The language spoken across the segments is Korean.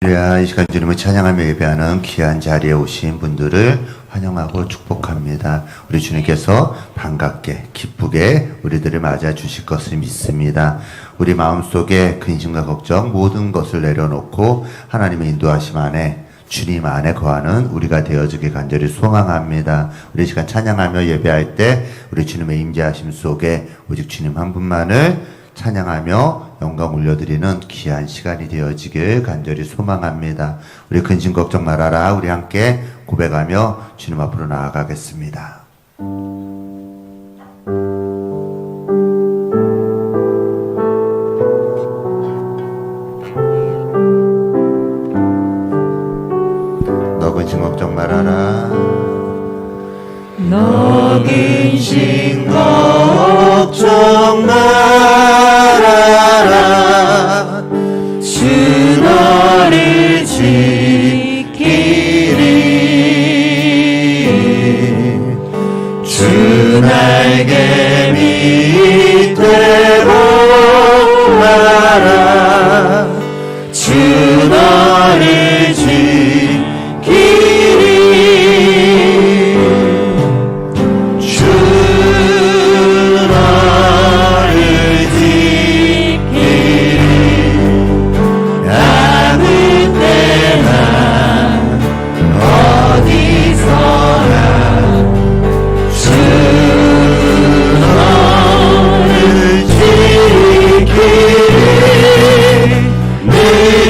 할렐루야. 이 시간 주님을 찬양하며 예배하는 귀한 자리에 오신 분들을 환영하고 축복합니다. 우리 주님께서 반갑게 기쁘게 우리들을 맞아 주실 것을 믿습니다. 우리 마음속에 근심과 걱정 모든 것을 내려놓고 하나님의 인도하심 안에 주님 안에 거하는 우리가 되어주길 간절히 소망합니다. 우리 시간 찬양하며 예배할 때 우리 주님의 임재하심 속에 오직 주님 한 분만을 찬양하며 영광 올려드리는 귀한 시간이 되어지길 간절히 소망합니다. 우리 근심 걱정 말아라. 우리 함께 고백하며 주님 앞으로 나아가겠습니다. 너 근심 걱정 말아라. 너 근심 걱정 말아라. 주 너를 지키리. 주 날개 밑에 보아라. 주 너를 지키리.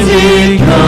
지켜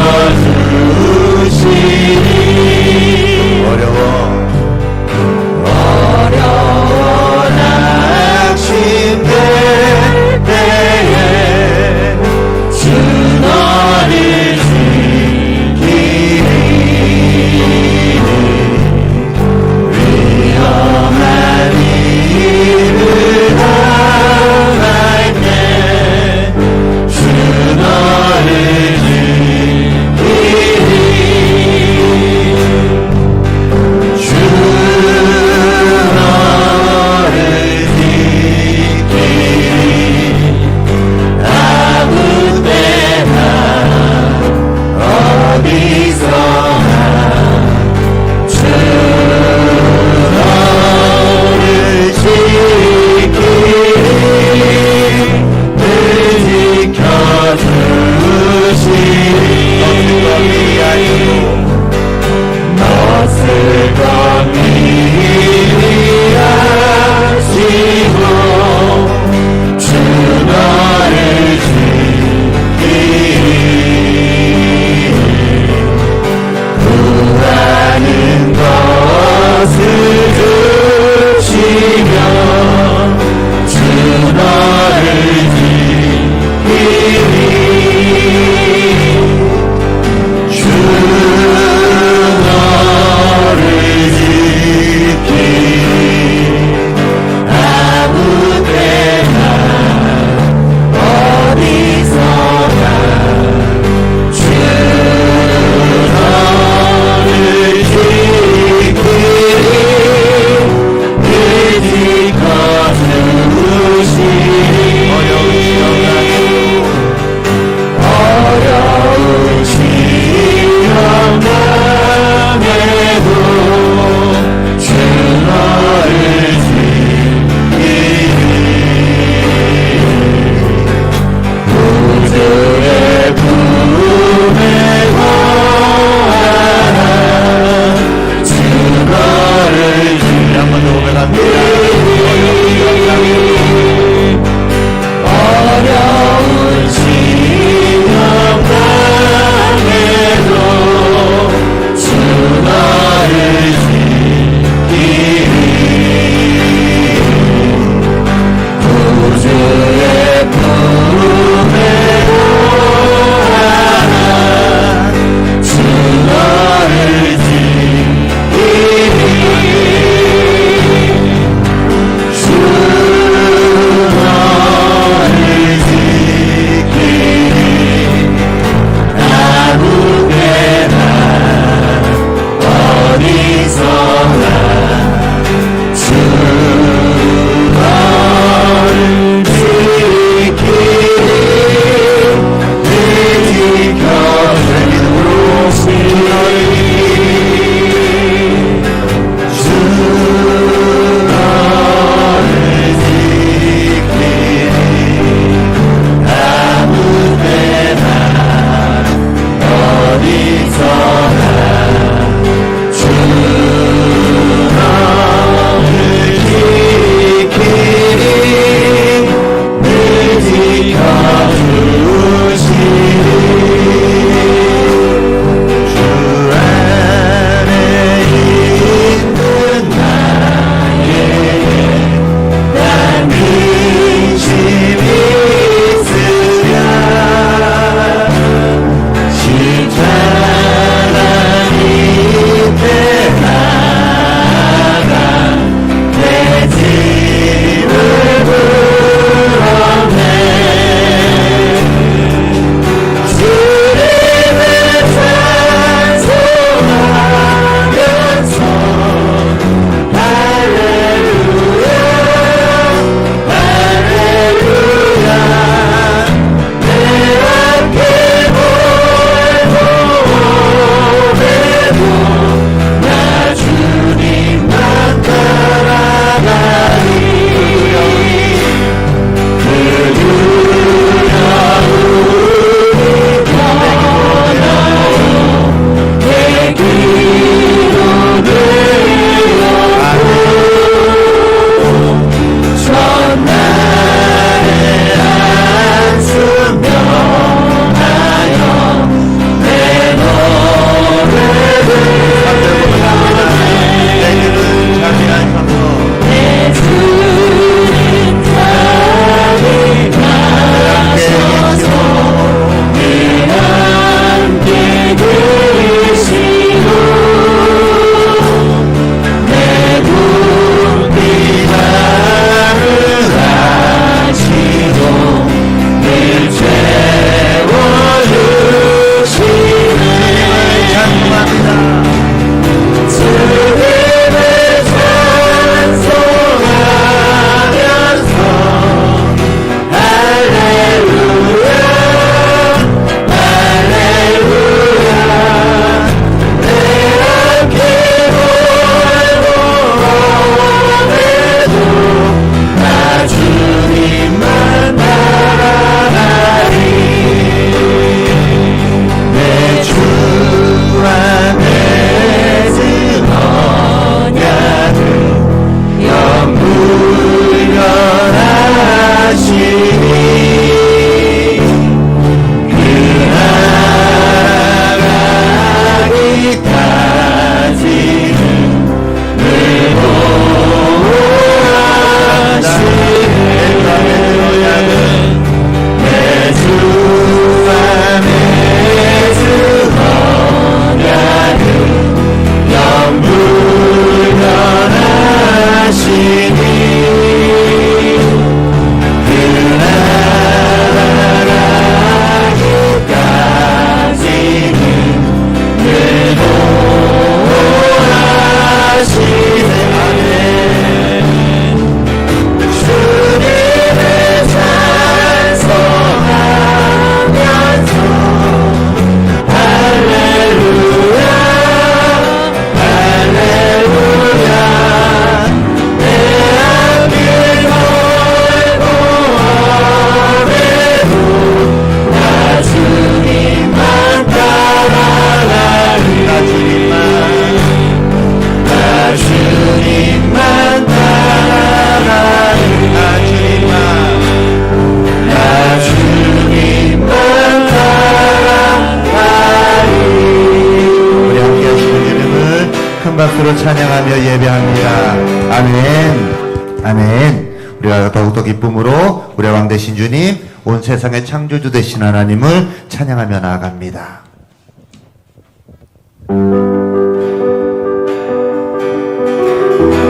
큰 박수로 찬양하며 예배합니다. 아멘. 아멘. 우리가 더욱더 기쁨으로 우리 왕 되신 주님, 온 세상의 창조주 되신 하나님을 찬양하며 나아갑니다.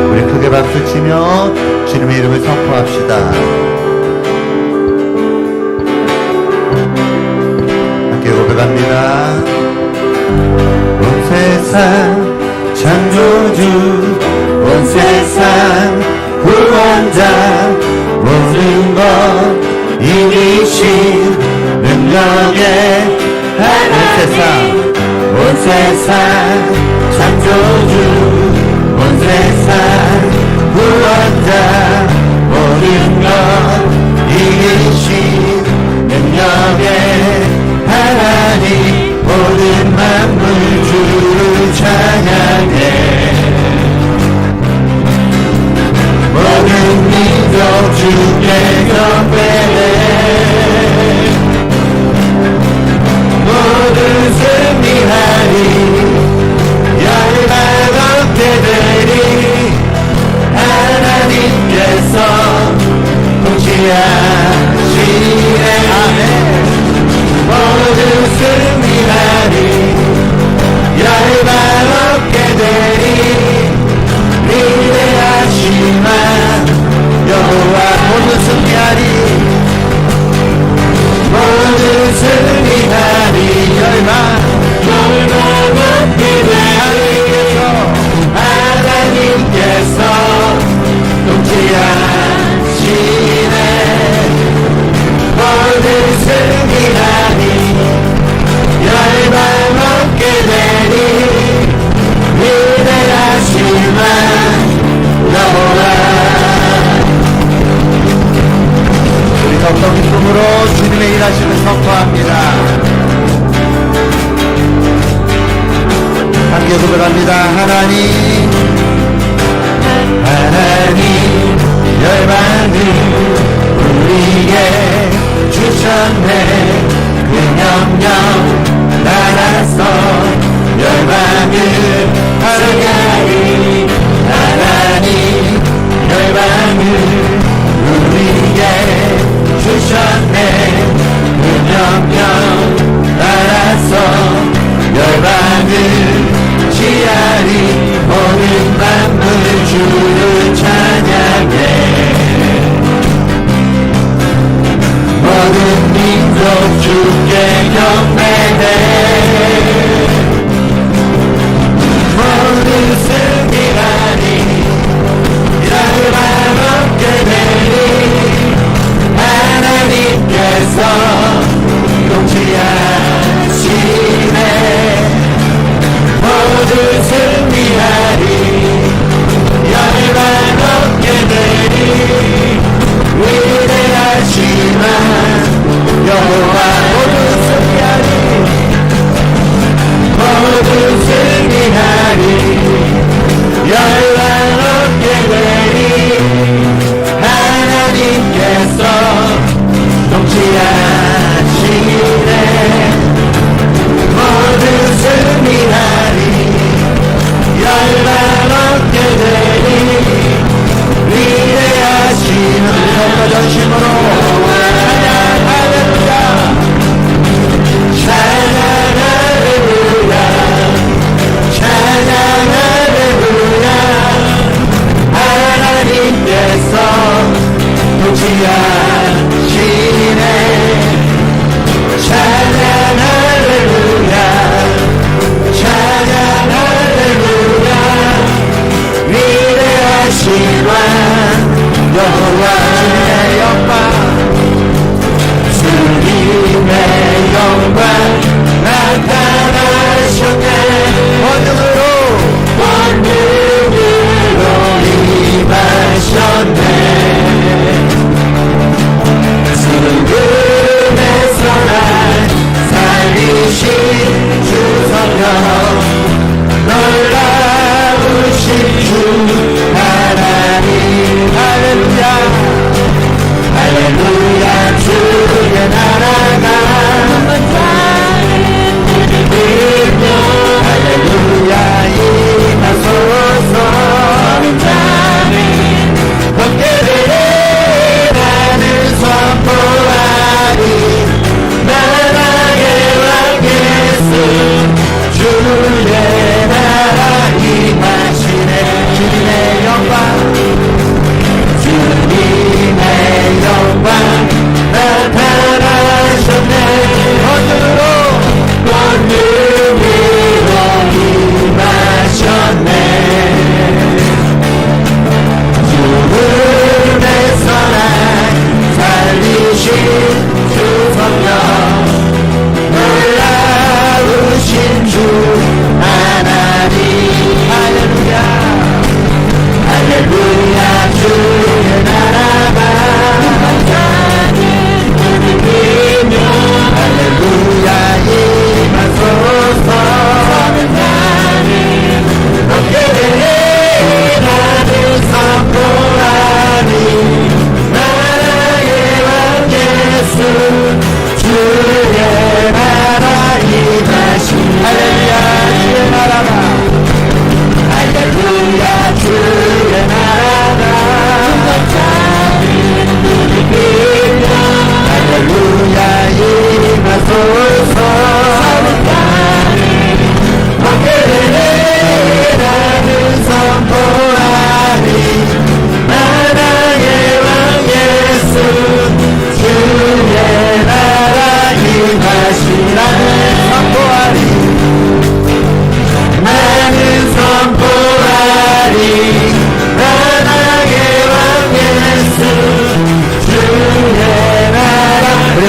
우리 크게 박수 치며 주님의 이름을 선포합시다. 함께 고백합니다. 온 세상 창조주, 온 세상 구원자, 모든 것 이기신 능력의 하나님, 온 세상 창조주, 온 세상 구원자, 모든 것 이기신 능력의 하나님, 모든 만물 주를 찬양해. 모든 민족 주께 경배해. 모두 승리하리. 열방 얻게 되리. 하나님께서 통치하시네. 모두 승리하리. 열방 얻게 되리. 위대하시만 여호와 모두 승리하리. 모두 승리하리. 열방 얻게 되리. 하나님께서 통치하시네. 모두 승리하리. 열방 얻게 되리. 위대하시만 여호와. 우리 더욱더 기쁨으로 주님의 일하심을 선포합니다. 함께 고백합니다. 하나님, 하나님 열방을 우리에게 주셨네. 그 명령 따라서 열방을 하나님, 하나님 열방을 우리에게 주셨네. 그 명령 따라서 열방을 지하리. 모든 만물 주를 찬양해. 모든 민족 주께 경배해.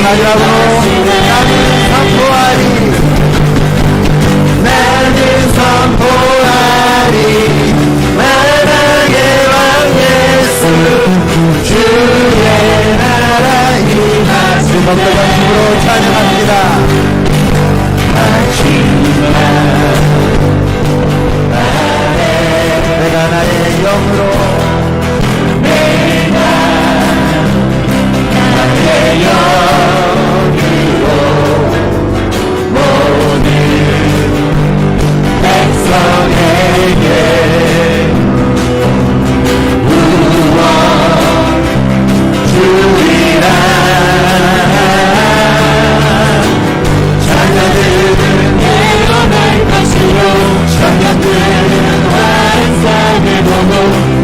마지막으로 나는 선포하리 나는 선포하리 만왕의 왕 예수 주의 나라 임하시 주먹과 힘으로 찬양합니다. 내가 나의 영으로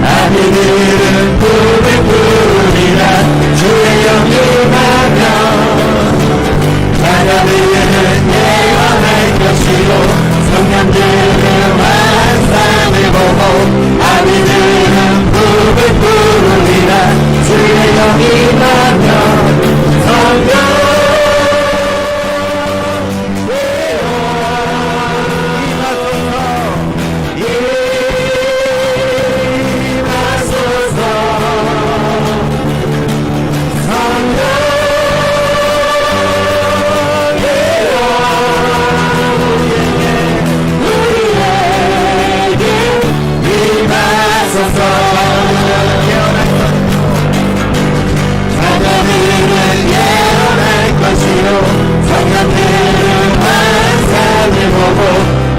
아비들은 꿈을 꾸리라 주의 영이 임하면 자녀들은 예언할 것이고 성령들은 환상을 보고 아비들은 꿈을 꾸리라 주의 영이 임하면 성령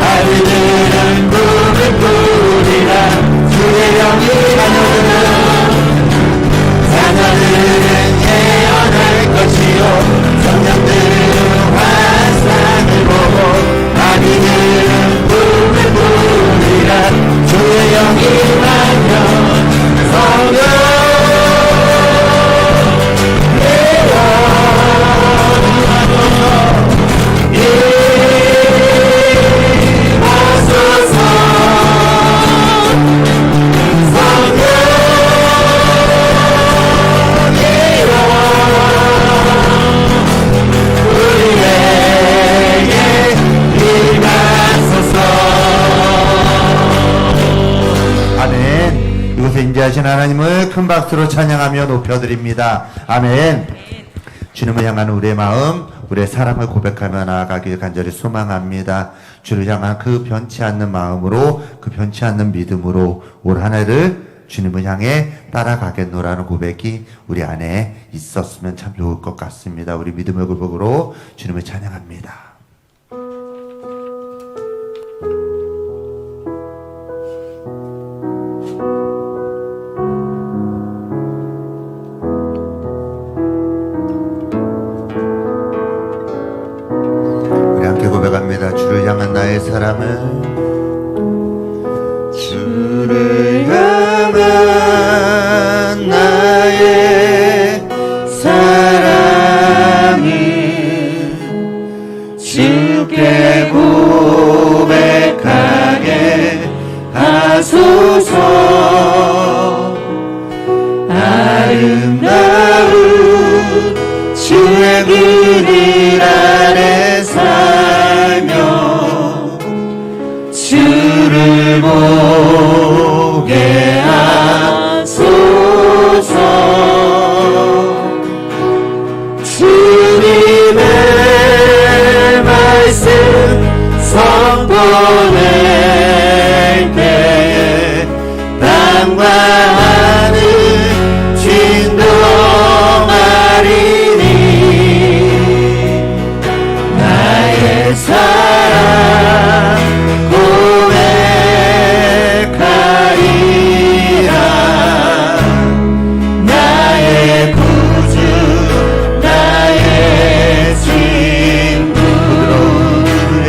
아비들은 꿈을 꾸리라 주의 영이 자녀들은 예언할 것이요 성령들은 환상을 보고 아비들은 꿈을 꾸리라 주의 영이 임하면 성령 인자하신 하나님을 큰 박수로 찬양하며 높여드립니다. 아멘. 주님을 향한 우리의 마음, 우리의 사랑을 고백하며 나아가길 간절히 소망합니다. 주를 향한 그 변치 않는 마음으로, 그 변치 않는 믿음으로 올 한 해를 주님을 향해 따라가겠노라는 고백이 우리 안에 있었으면 참 좋을 것 같습니다. 우리 믿음의 고백으로 주님을 찬양합니다. 고백합니다. 주를 향한 나의 사랑은 주를 향한 나의 사랑은 주께 고백하게 하소서 아름다운 주의 그늘 아래 살며 주를 보게 하소서 주님의 말씀 선포될 때에 땅과 하늘 진동하리니 나의 사랑 고백하리라 나의 구주 나의 친구 부르래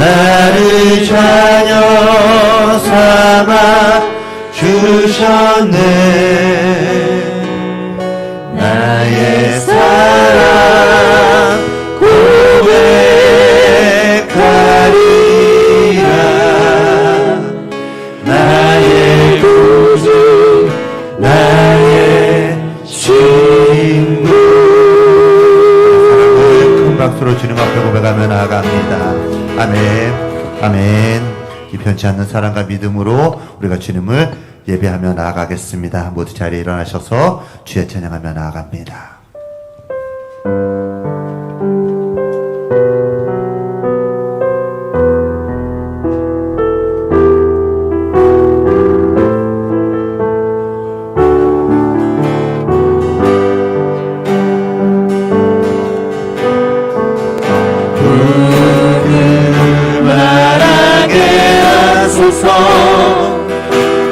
나를 자녀 삼아 주셨네. 나의 사랑 고백하리라. 나의 구주 나의 친구. 사랑을 큰 박수로 주님 앞에 고백하며 나아갑니다. 아멘, 아멘. 이 편치 않는 사랑과 믿음으로 우리가 주님을 예배하며 나아가겠습니다. 모두 자리에 일어나셔서 주의 찬양하며 나아갑니다.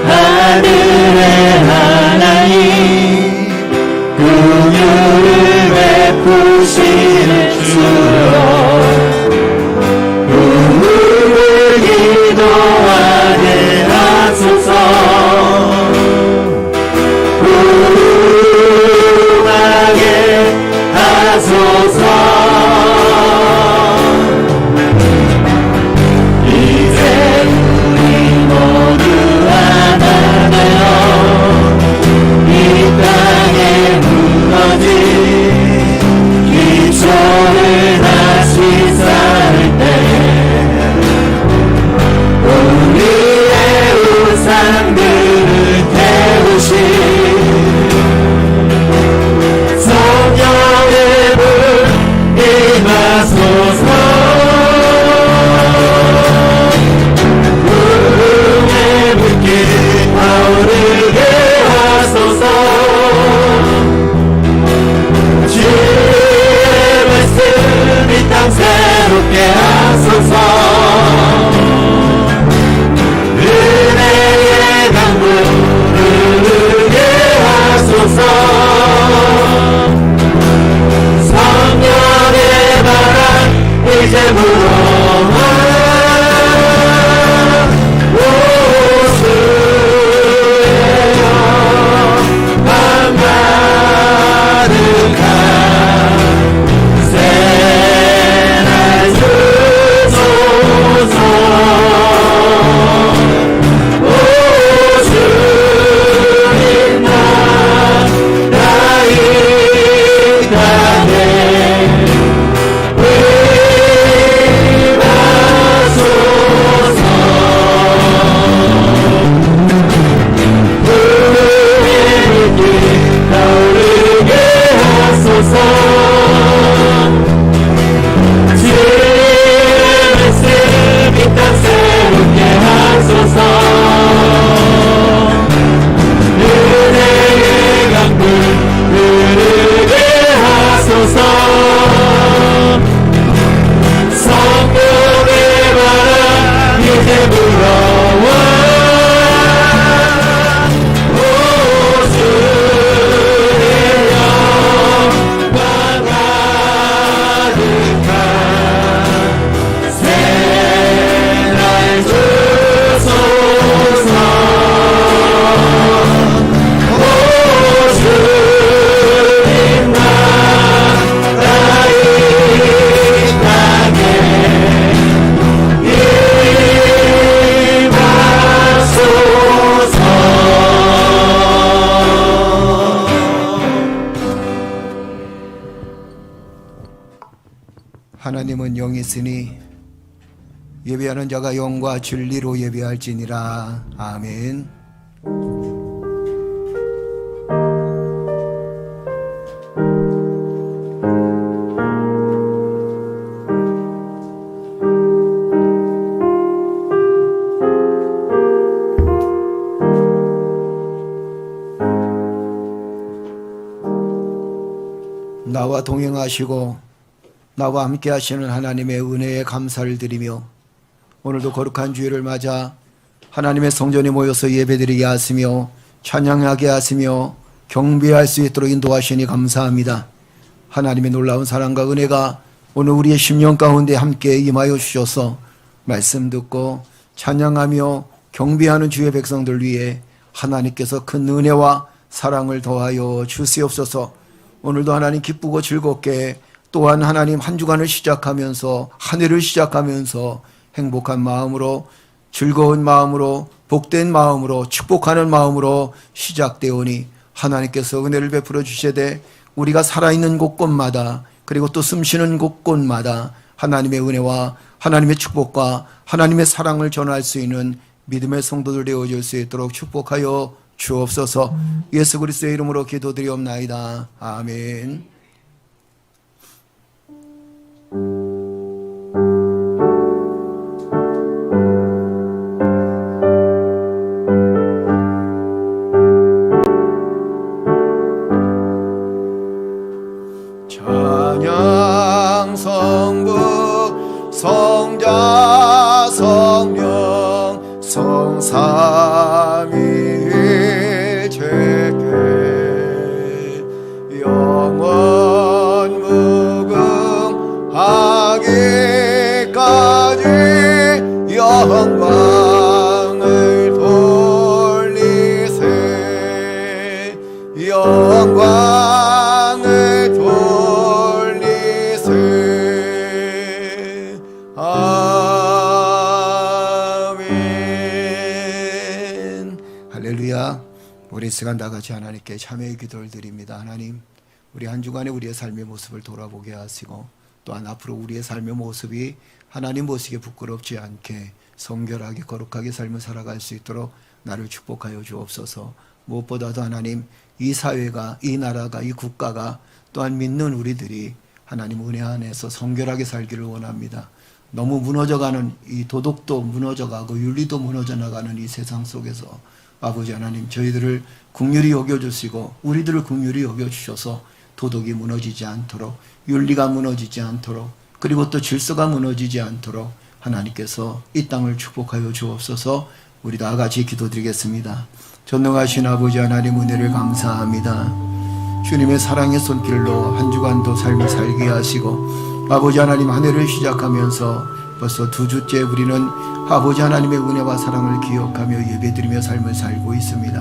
하늘의 하나님 긍휼을 베푸시는 주여 우리를 기도하게 하소서. 부흥하게 하소서. 기초를 다시 쌓을 때 우리의 우상들을 태우시 성령의 불 임하소서. 부흥의 불길 타오르게 하소서. 이 땅 새롭게 하소서. 은혜의 강물 흐르게 하소서. 성령의 바람 이제 불어와 오수에여 방 가득한 하나님은 영이시니 예배하는 자가 영과 진리로 예배할지니라. 아멘. 나와 동행하시고 나와 함께 하시는 하나님의 은혜에 감사를 드리며 오늘도 거룩한 주일을 맞아 하나님의 성전에 모여서 예배드리게 하시며 찬양하게 하시며 경배할 수 있도록 인도하시니 감사합니다. 하나님의 놀라운 사랑과 은혜가 오늘 우리의 심령 가운데 함께 임하여 주셔서 말씀 듣고 찬양하며 경배하는 주의 백성들 위해 하나님께서 큰 은혜와 사랑을 더하여 주시옵소서. 오늘도 하나님 기쁘고 즐겁게 또한 하나님 한 주간을 시작하면서 한 해를 시작하면서 행복한 마음으로 즐거운 마음으로 복된 마음으로 축복하는 마음으로 시작되오니 하나님께서 은혜를 베풀어 주시되 우리가 살아있는 곳곳마다 그리고 또 숨쉬는 곳곳마다 하나님의 은혜와 하나님의 축복과 하나님의 사랑을 전할 수 있는 믿음의 성도들 되어줄 수 있도록 축복하여 주옵소서. 예수 그리스도의 이름으로 기도드리옵나이다. 아멘. 찬양 성부 성자 성령 성삼위일체계 영원 무궁하기까지 영광을 돌리세 영광을 돌리세 아멘. 할렐루야. 우리 시간 다 같이 하나님께 참회의 기도를 드립니다. 하나님, 우리 한 주간의 우리의 삶의 모습을 돌아보게 하시고 또한 앞으로 우리의 삶의 모습이 하나님 보시기에 부끄럽지 않게 성결하게 거룩하게 삶을 살아갈 수 있도록 나를 축복하여 주옵소서. 무엇보다도 하나님, 이 사회가, 이 나라가, 이 국가가 또한 믿는 우리들이 하나님 은혜 안에서 성결하게 살기를 원합니다. 너무 무너져가는 이 도덕도 무너져가고 윤리도 무너져 나가는 이 세상 속에서 아버지 하나님, 저희들을 긍휼히 여겨주시고 우리들을 긍휼히 여겨주셔서 도덕이 무너지지 않도록, 윤리가 무너지지 않도록, 그리고 또 질서가 무너지지 않도록 하나님께서 이 땅을 축복하여 주옵소서. 우리 다 같이 기도드리겠습니다. 전능하신 아버지 하나님, 은혜를 감사합니다. 주님의 사랑의 손길로 한 주간도 삶을 살게 하시고 아버지 하나님, 한 해를 시작하면서 벌써 2주째 우리는 아버지 하나님의 은혜와 사랑을 기억하며 예배드리며 삶을 살고 있습니다.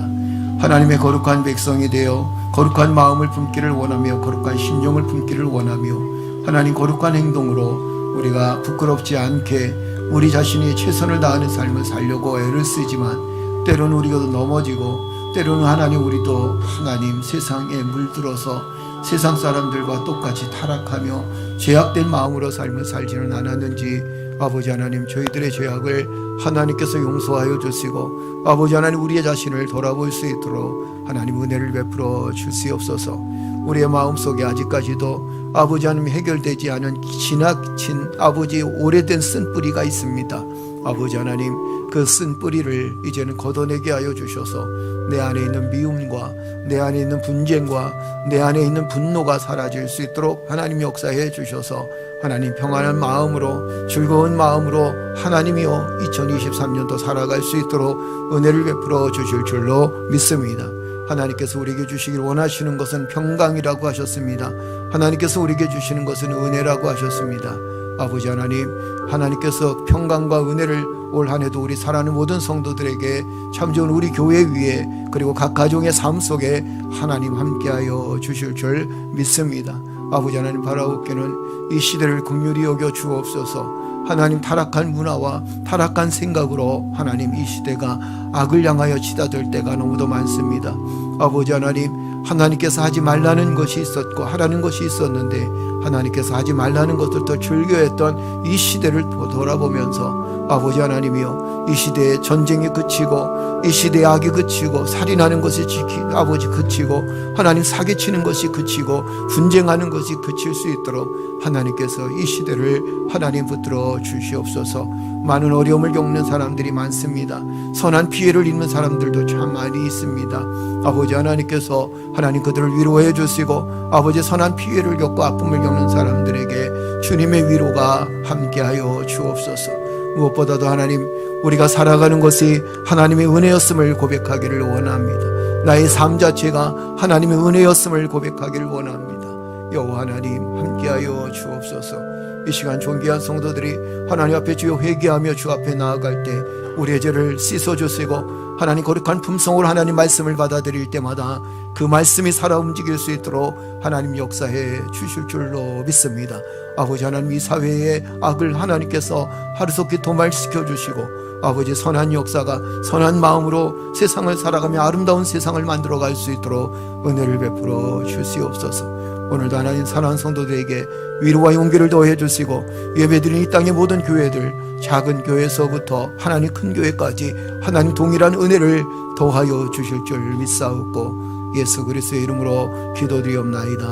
하나님의 거룩한 백성이 되어 거룩한 마음을 품기를 원하며 거룩한 심령을 품기를 원하며 하나님 거룩한 행동으로 우리가 부끄럽지 않게 우리 자신이 최선을 다하는 삶을 살려고 애를 쓰지만 때로는 우리가 넘어지고 때로는 하나님 우리도 하나님 세상에 물들어서 세상 사람들과 똑같이 타락하며 죄악된 마음으로 삶을 살지는 않았는지 아버지 하나님, 저희들의 죄악을 하나님께서 용서하여 주시고 아버지 하나님, 우리의 자신을 돌아볼 수 있도록 하나님 은혜를 베풀어 주시옵소서. 우리의 마음속에 아직까지도 아버지 하나님 해결되지 않은 지나친 아버지 오래된 쓴뿌리가 있습니다. 아버지 하나님, 그 쓴뿌리를 이제는 걷어내게 하여 주셔서 내 안에 있는 미움과 내 안에 있는 분쟁과 내 안에 있는 분노가 사라질 수 있도록 하나님 역사해 주셔서 하나님 평안한 마음으로 즐거운 마음으로 하나님이여 2023년도 살아갈 수 있도록 은혜를 베풀어 주실 줄로 믿습니다. 하나님께서 우리에게 주시길 원하시는 것은 평강이라고 하셨습니다. 하나님께서 우리에게 주시는 것은 은혜라고 하셨습니다. 아버지 하나님, 하나님께서 평강과 은혜를 올 한 해도 우리 사랑하는 모든 성도들에게 참 좋은 우리 교회 위에 그리고 각 가정의 삶 속에 하나님 함께하여 주실 줄 믿습니다. 아버지 하나님, 바라옵기는 이 시대를 긍휼히 여겨 주옵소서. 하나님, 타락한 문화와 타락한 생각으로 하나님 이 시대가 악을 향하여 치닫을 때가 너무도 많습니다. 아버지 하나님, 하나님께서 하지 말라는 것이 있었고 하라는 것이 있었는데 하나님께서 하지 말라는 것들도 즐겨했던 이 시대를 돌아보면서 아버지 하나님이여, 이 시대에 전쟁이 그치고 이 시대에 악이 그치고 살인하는 것이 아버지 그치고 하나님 사기치는 것이 그치고 분쟁하는 것이 그칠 수 있도록 하나님께서 이 시대를 하나님 붙들어 주시옵소서. 많은 어려움을 겪는 사람들이 많습니다. 선한 피해를 입는 사람들도 참 많이 있습니다. 아버지 하나님께서 하나님 그들을 위로해 주시고 아버지 선한 피해를 겪고 아픔을 겪는 사람들에게 주님의 위로가 함께하여 주옵소서. 무엇보다도 하나님, 우리가 살아가는 것이 하나님의 은혜였음을 고백하기를 원합니다. 나의 삶 자체가 하나님의 은혜였음을 고백하기를 원합니다. 여호와 하나님, 함께하여 주옵소서. 이 시간 존귀한 성도들이 하나님 앞에 주여 회개하며 주 앞에 나아갈 때 우리의 죄를 씻어주시고 하나님 거룩한 품성으로 하나님 말씀을 받아들일 때마다 그 말씀이 살아 움직일 수 있도록 하나님 역사해 주실 줄로 믿습니다. 아버지 하나님, 이 사회의 악을 하나님께서 하루속히 도말시켜 주시고 아버지 선한 역사가 선한 마음으로 세상을 살아가며 아름다운 세상을 만들어갈 수 있도록 은혜를 베풀어 주시옵소서. 오늘도 하나님 사랑하는 성도들에게 위로와 용기를 더해 주시고 예배드리는 이 땅의 모든 교회들, 작은 교회에서부터 하나님 큰 교회까지 하나님 동일한 은혜를 더하여 주실 줄 믿사옵고 예수 그리스도의 이름으로 기도드리옵나이다.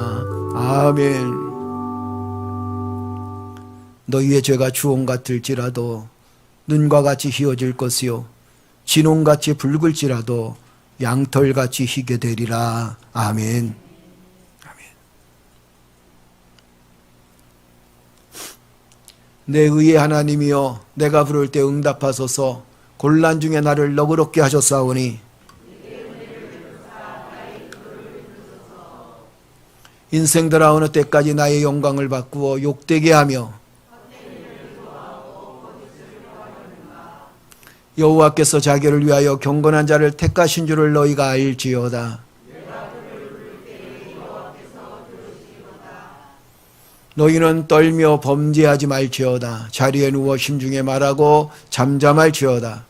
아멘. 너희의 죄가 주홍 같을지라도 눈과 같이 희어질 것이요 진홍같이 붉을지라도 양털같이 희게 되리라. 아멘. 내 의의 하나님이여, 내가 부를 때 응답하소서. 곤란 중에 나를 너그럽게 하셨사오니 인생들아 어느 때까지 나의 영광을 바꾸어 욕되게 하며 여호와께서 자기를 위하여 경건한 자를 택하신 줄을 너희가 알지어다. 너희는 떨며 범죄하지 말지어다. 자리에 누워 심중에 말하고 잠잠할지어다.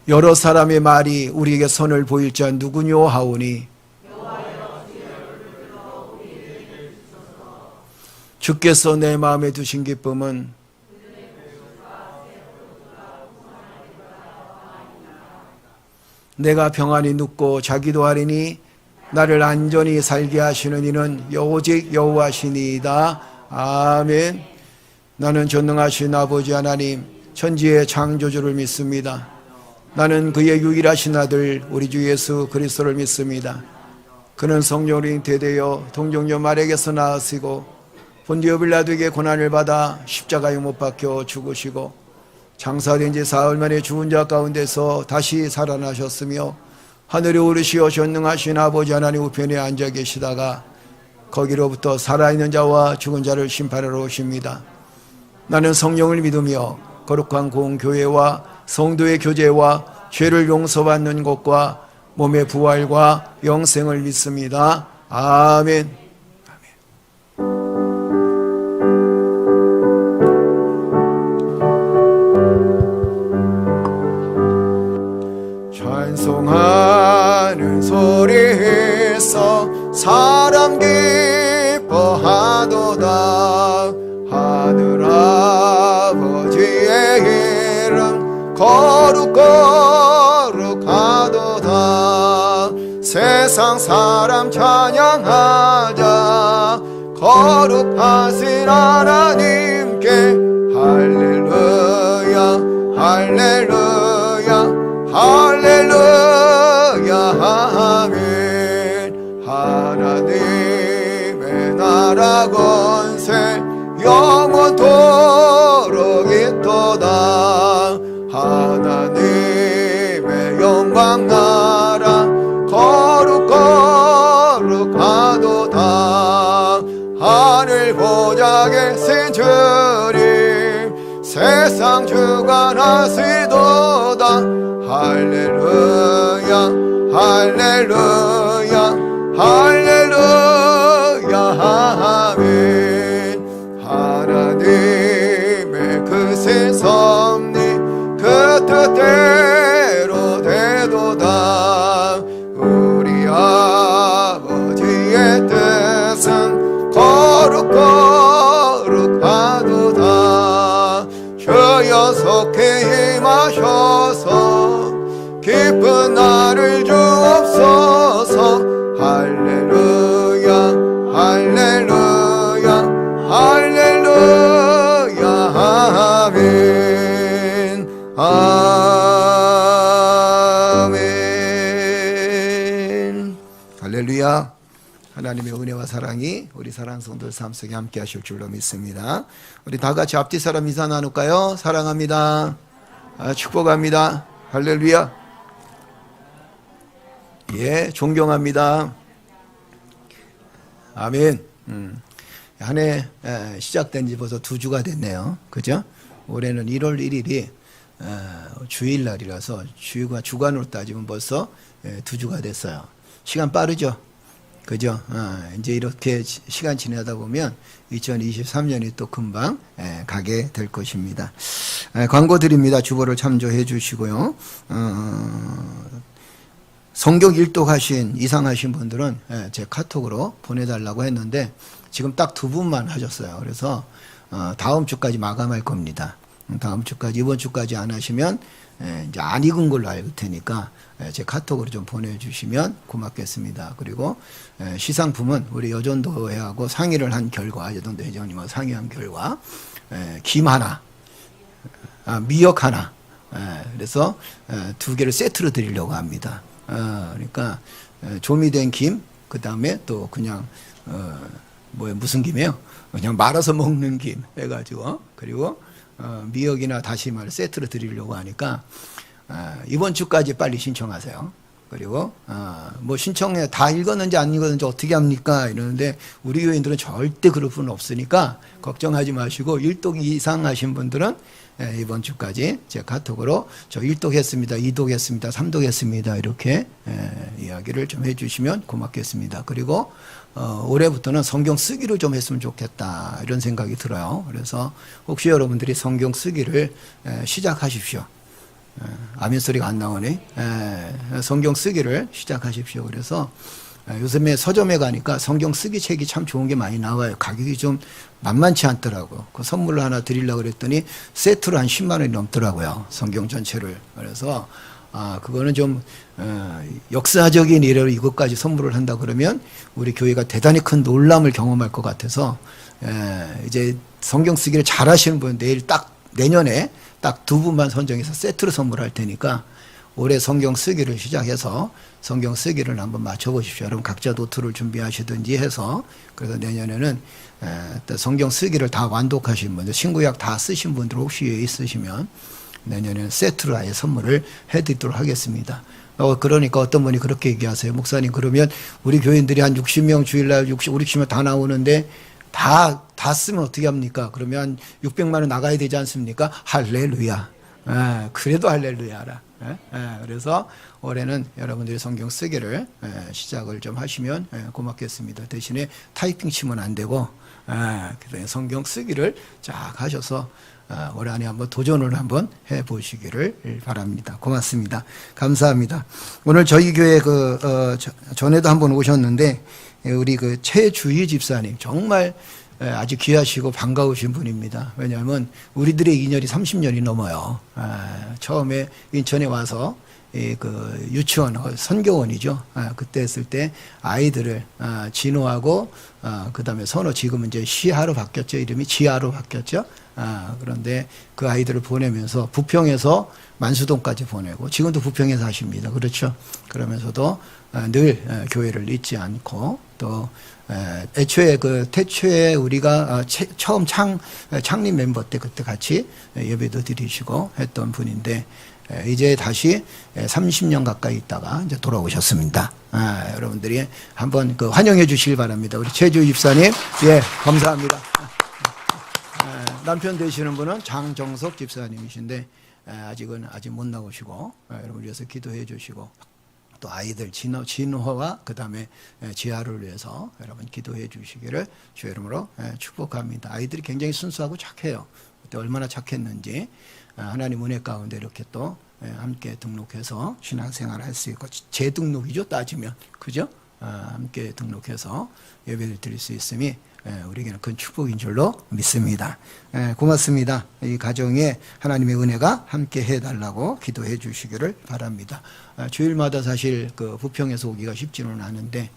여러 사람의 말이 우리에게 선을 보일 자 누구뇨 하오니 주께서 내 마음에 두신 기쁨은 내가 평안히 눕고 자기도 하리니 나를 안전히 살게 하시는 이는 오직 여호와시니이다. 아멘. 나는 전능하신 아버지 하나님 천지의 창조주를 믿습니다. 나는 그의 유일하신 아들 우리 주 예수 그리스도를 믿습니다. 그는 성령으로 잉태되어 동정녀 마리아에게서 나으시고 본디오 빌라도에게 고난을 받아 십자가에 못 박혀 죽으시고 장사된 지 사흘 만에 죽은 자 가운데서 다시 살아나셨으며 하늘에 오르시어 전능하신 아버지 하나님 우편에 앉아 계시다가 거기로부터 살아있는 자와 죽은 자를 심판하러 오십니다. 나는 성령을 믿으며 거룩한 공교회와 성도의 교제와 죄를 용서받는 것과 몸의 부활과 영생을 믿습니다. 아멘. 찬송하는 소리에서 사람 기뻐하도다. 하늘아버지의 이름 거룩거룩하도다. 세상 사람 찬양하자. 거룩하신 하나님께 할렐루야 할렐루야 할렐루야 아멘. 하나님의 나라 권세 영원토록 있도다. 하나님의 영광 나라 거룩거룩하도다. 하늘 보좌 계신 주님 세상 주관하시도다. 할렐루야 할렐루야 할렐루야 아멘. 하나님의 크신 섭리 그 뜻대로 되도다. 우리 아버지의 뜻은 거룩거룩하도다. 주여 속히 임하셔서 기쁜 나를 주옵소서. 할렐루야 할렐루야 할렐루야 아멘 아멘. 할렐루야. 하나님의 은혜와 사랑이 우리 사랑하는 성도들 삶 속에 함께 하실 줄로 믿습니다. 우리 다 같이 앞뒤 사람 인사 나눌까요? 사랑합니다. 축복합니다. 할렐루야. 예, 존경합니다. 아멘. 한 해 시작된 지 벌써 2주가 됐네요. 그죠? 올해는 1월 1일이 주일날이라서 주간으로 따지면 벌써 2주가 됐어요. 시간 빠르죠? 그죠? 이제 이렇게 시간 지나다 보면 2023년이 또 금방 가게 될 것입니다. 광고 드립니다. 주보를 참조해 주시고요. 성경 일독하신 이상하신 분들은 제 카톡으로 보내달라고 했는데 지금 딱 2분만 하셨어요. 그래서 다음 주까지 마감할 겁니다. 다음 주까지, 이번 주까지 안 하시면 이제 안 익은 걸로 알고 테니까 제 카톡으로 좀 보내주시면 고맙겠습니다. 그리고 시상품은 우리 여전도회하고 상의를 한 결과, 여전도 회장님하고 상의한 결과 김 하나, 미역 하나, 그래서 2개를 세트로 드리려고 합니다. 그러니까 조미된 김, 그 다음에 또 그냥 무슨 김이에요? 그냥 말아서 먹는 김 해가지고, 그리고 미역이나 다시마를 세트로 드리려고 하니까 이번 주까지 빨리 신청하세요. 그리고 뭐 신청해 다 읽었는지 안 읽었는지 어떻게 합니까? 이러는데 우리 교인들은 절대 그럴 수는 없으니까 걱정하지 마시고, 일독 이상 하신 분들은 이번 주까지 제 카톡으로 저 1독 했습니다, 2독 했습니다, 3독 했습니다, 이렇게 이야기를 좀 해주시면 고맙겠습니다. 그리고 올해부터는 성경 쓰기를 좀 했으면 좋겠다, 이런 생각이 들어요. 그래서 혹시 여러분들이 성경 쓰기를 시작하십시오. 아멘 소리가 안 나오네. 성경 쓰기를 시작하십시오. 그래서 요즘에 서점에 가니까 성경 쓰기 책이 참 좋은 게 많이 나와요. 가격이 좀 만만치 않더라고. 그 선물로 하나 드리려고 그랬더니 세트로 한 10만 원이 넘더라고요. 성경 전체를. 그래서 그거는 좀 역사적인 일로 이것까지 선물을 한다 그러면 우리 교회가 대단히 큰 놀람을 경험할 것 같아서 이제 성경 쓰기를 잘 하시는 분 내년에 딱 2분만 선정해서 세트로 선물할 테니까 올해 성경 쓰기를 시작해서 성경 쓰기를 한번 맞춰보십시오. 여러분 각자 노트를 준비하시든지 해서, 그래서 내년에는 또 성경 쓰기를 다 완독하신 분들, 신구약 다 쓰신 분들 혹시 있으시면 내년에는 세트로 아예 선물을 해드리도록 하겠습니다. 그러니까 어떤 분이 그렇게 얘기하세요. 목사님, 그러면 우리 교인들이 한 60명 주일날 50명 다 나오는데 다 쓰면 어떻게 합니까? 그러면 600만 원 나가야 되지 않습니까? 할렐루야. 그래도 할렐루야라. 그래서 올해는 여러분들이 성경 쓰기를 시작을 좀 하시면 고맙겠습니다. 대신에 타이핑 치면 안 되고 성경 쓰기를 쫙 하셔서 올해 안에 한번 도전을 한번 해보시기를 바랍니다. 고맙습니다. 감사합니다. 오늘 저희 교회 전에도 한번 오셨는데 우리 최주희 집사님 정말 아주 귀하시고 반가우신 분입니다. 왜냐하면 우리들의 인연이 30년이 넘어요. 처음에 인천에 와서 유치원, 선교원이죠. 그때 했을 때 아이들을 진호하고 그 다음에 선호, 지금은 이제 시하로 바뀌었죠. 이름이 지하로 바뀌었죠. 그런데 그 아이들을 보내면서 부평에서 만수동까지 보내고, 지금도 부평에서 하십니다. 그렇죠. 그러면서도 늘 교회를 잊지 않고, 또 애초에 태초에 우리가 처음 창립 멤버 때 그때 같이 예배도 드리시고 했던 분인데, 이제 다시 30년 가까이 있다가 이제 돌아오셨습니다. 여러분들이 한번 환영해 주시길 바랍니다. 우리 최주 집사님, 예, 감사합니다. 남편 되시는 분은 장정석 집사님이신데 아직 못 나오시고, 여러분 위해서 기도해 주시고, 또 아이들 진호와 그 다음에 지아를 위해서 여러분 기도해 주시기를 주의 이름으로 축복합니다. 아이들이 굉장히 순수하고 착해요. 그때 얼마나 착했는지 하나님 은혜 가운데 이렇게 또 함께 등록해서 신앙생활을 할 수 있고, 재등록이죠, 따지면. 그죠? 함께 등록해서 예배를 드릴 수 있음이 우리에게는 큰 축복인 줄로 믿습니다. 고맙습니다. 이 가정에 하나님의 은혜가 함께 해달라고 기도해 주시기를 바랍니다. 주일마다 사실 부평에서 오기가 쉽지는 않은데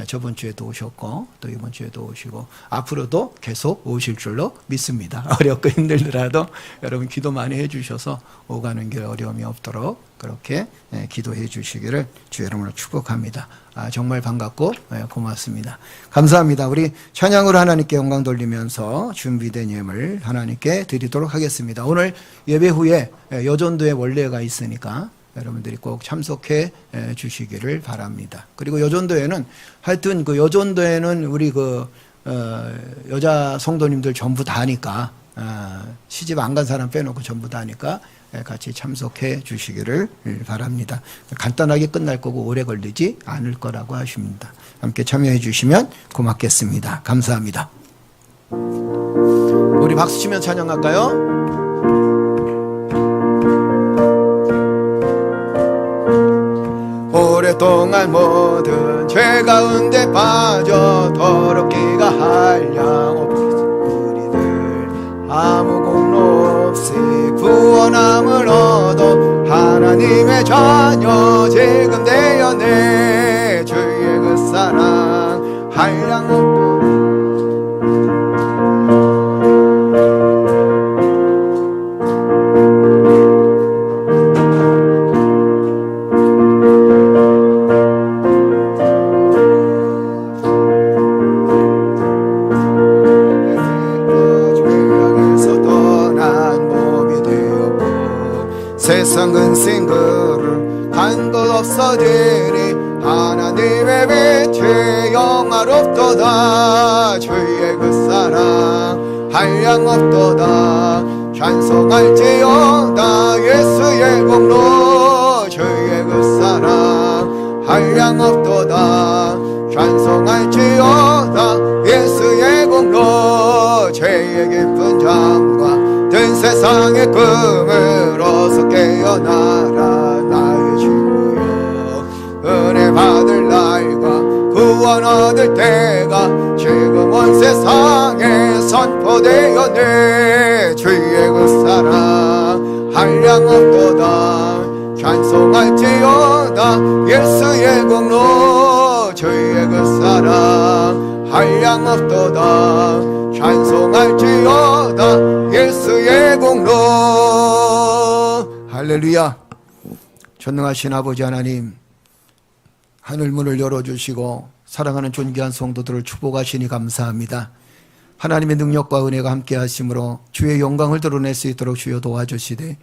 저번 주에도 오셨고 또 이번 주에도 오시고 앞으로도 계속 오실 줄로 믿습니다. 어렵고 힘들더라도 여러분 기도 많이 해주셔서 오가는 길 어려움이 없도록 그렇게 기도해 주시기를 주의 이름으로 축복합니다. 정말 반갑고 고맙습니다. 감사합니다. 우리 찬양으로 하나님께 영광 돌리면서 준비된 예물 하나님께 드리도록 하겠습니다. 오늘 예배 후에 여전도에 원례가 있으니까 여러분들이 꼭 참석해 주시기를 바랍니다. 그리고 여전도에는 하여튼 그 여전도에는 우리 여자 성도님들 전부 다니까 시집 안 간 사람 빼놓고 전부 다니까 같이 참석해 주시기를 바랍니다. 간단하게 끝날 거고 오래 걸리지 않을 거라고 하십니다. 함께 참여해 주시면 고맙겠습니다. 감사합니다. 우리 박수 치면 찬양할까요? 오랫동안 모든 죄 가운데 빠져 더럽기가 한량 없는 우리들 아무 공로 없이 구원함을 얻어 하나님의 자녀 지금 되었네. 주의 그 사랑 한량 없고 세상 근심그를 한 것 없어지니 하나님의 빛이 영화롭도다. 주의 그 사랑 한량 없도다. 찬송할지어다 예수의 공로. 주의 그 사랑 한량 없도다. 찬송할지어다 예수의 공로. 죄의 깊은 잠과 든 세상의 꿈을 어서 깨어나라 나의 주여. 은혜 받을 날과 구원 얻을 때가 지금 온 세상에 선포되었네. 주의 그 사랑 한량 없도다. 찬송할지어다 예수의 공로. 주의 그 사랑 한량 없도다. 찬송할지어다 예수의 공로. 할렐루야. 전능하신 아버지 하나님, 하늘문을 열어주시고 사랑하는 존귀한 성도들을 축복하시니 감사합니다. 하나님의 능력과 은혜가 함께 하심으로 주의 영광을 드러낼 수 있도록 주여 도와주시되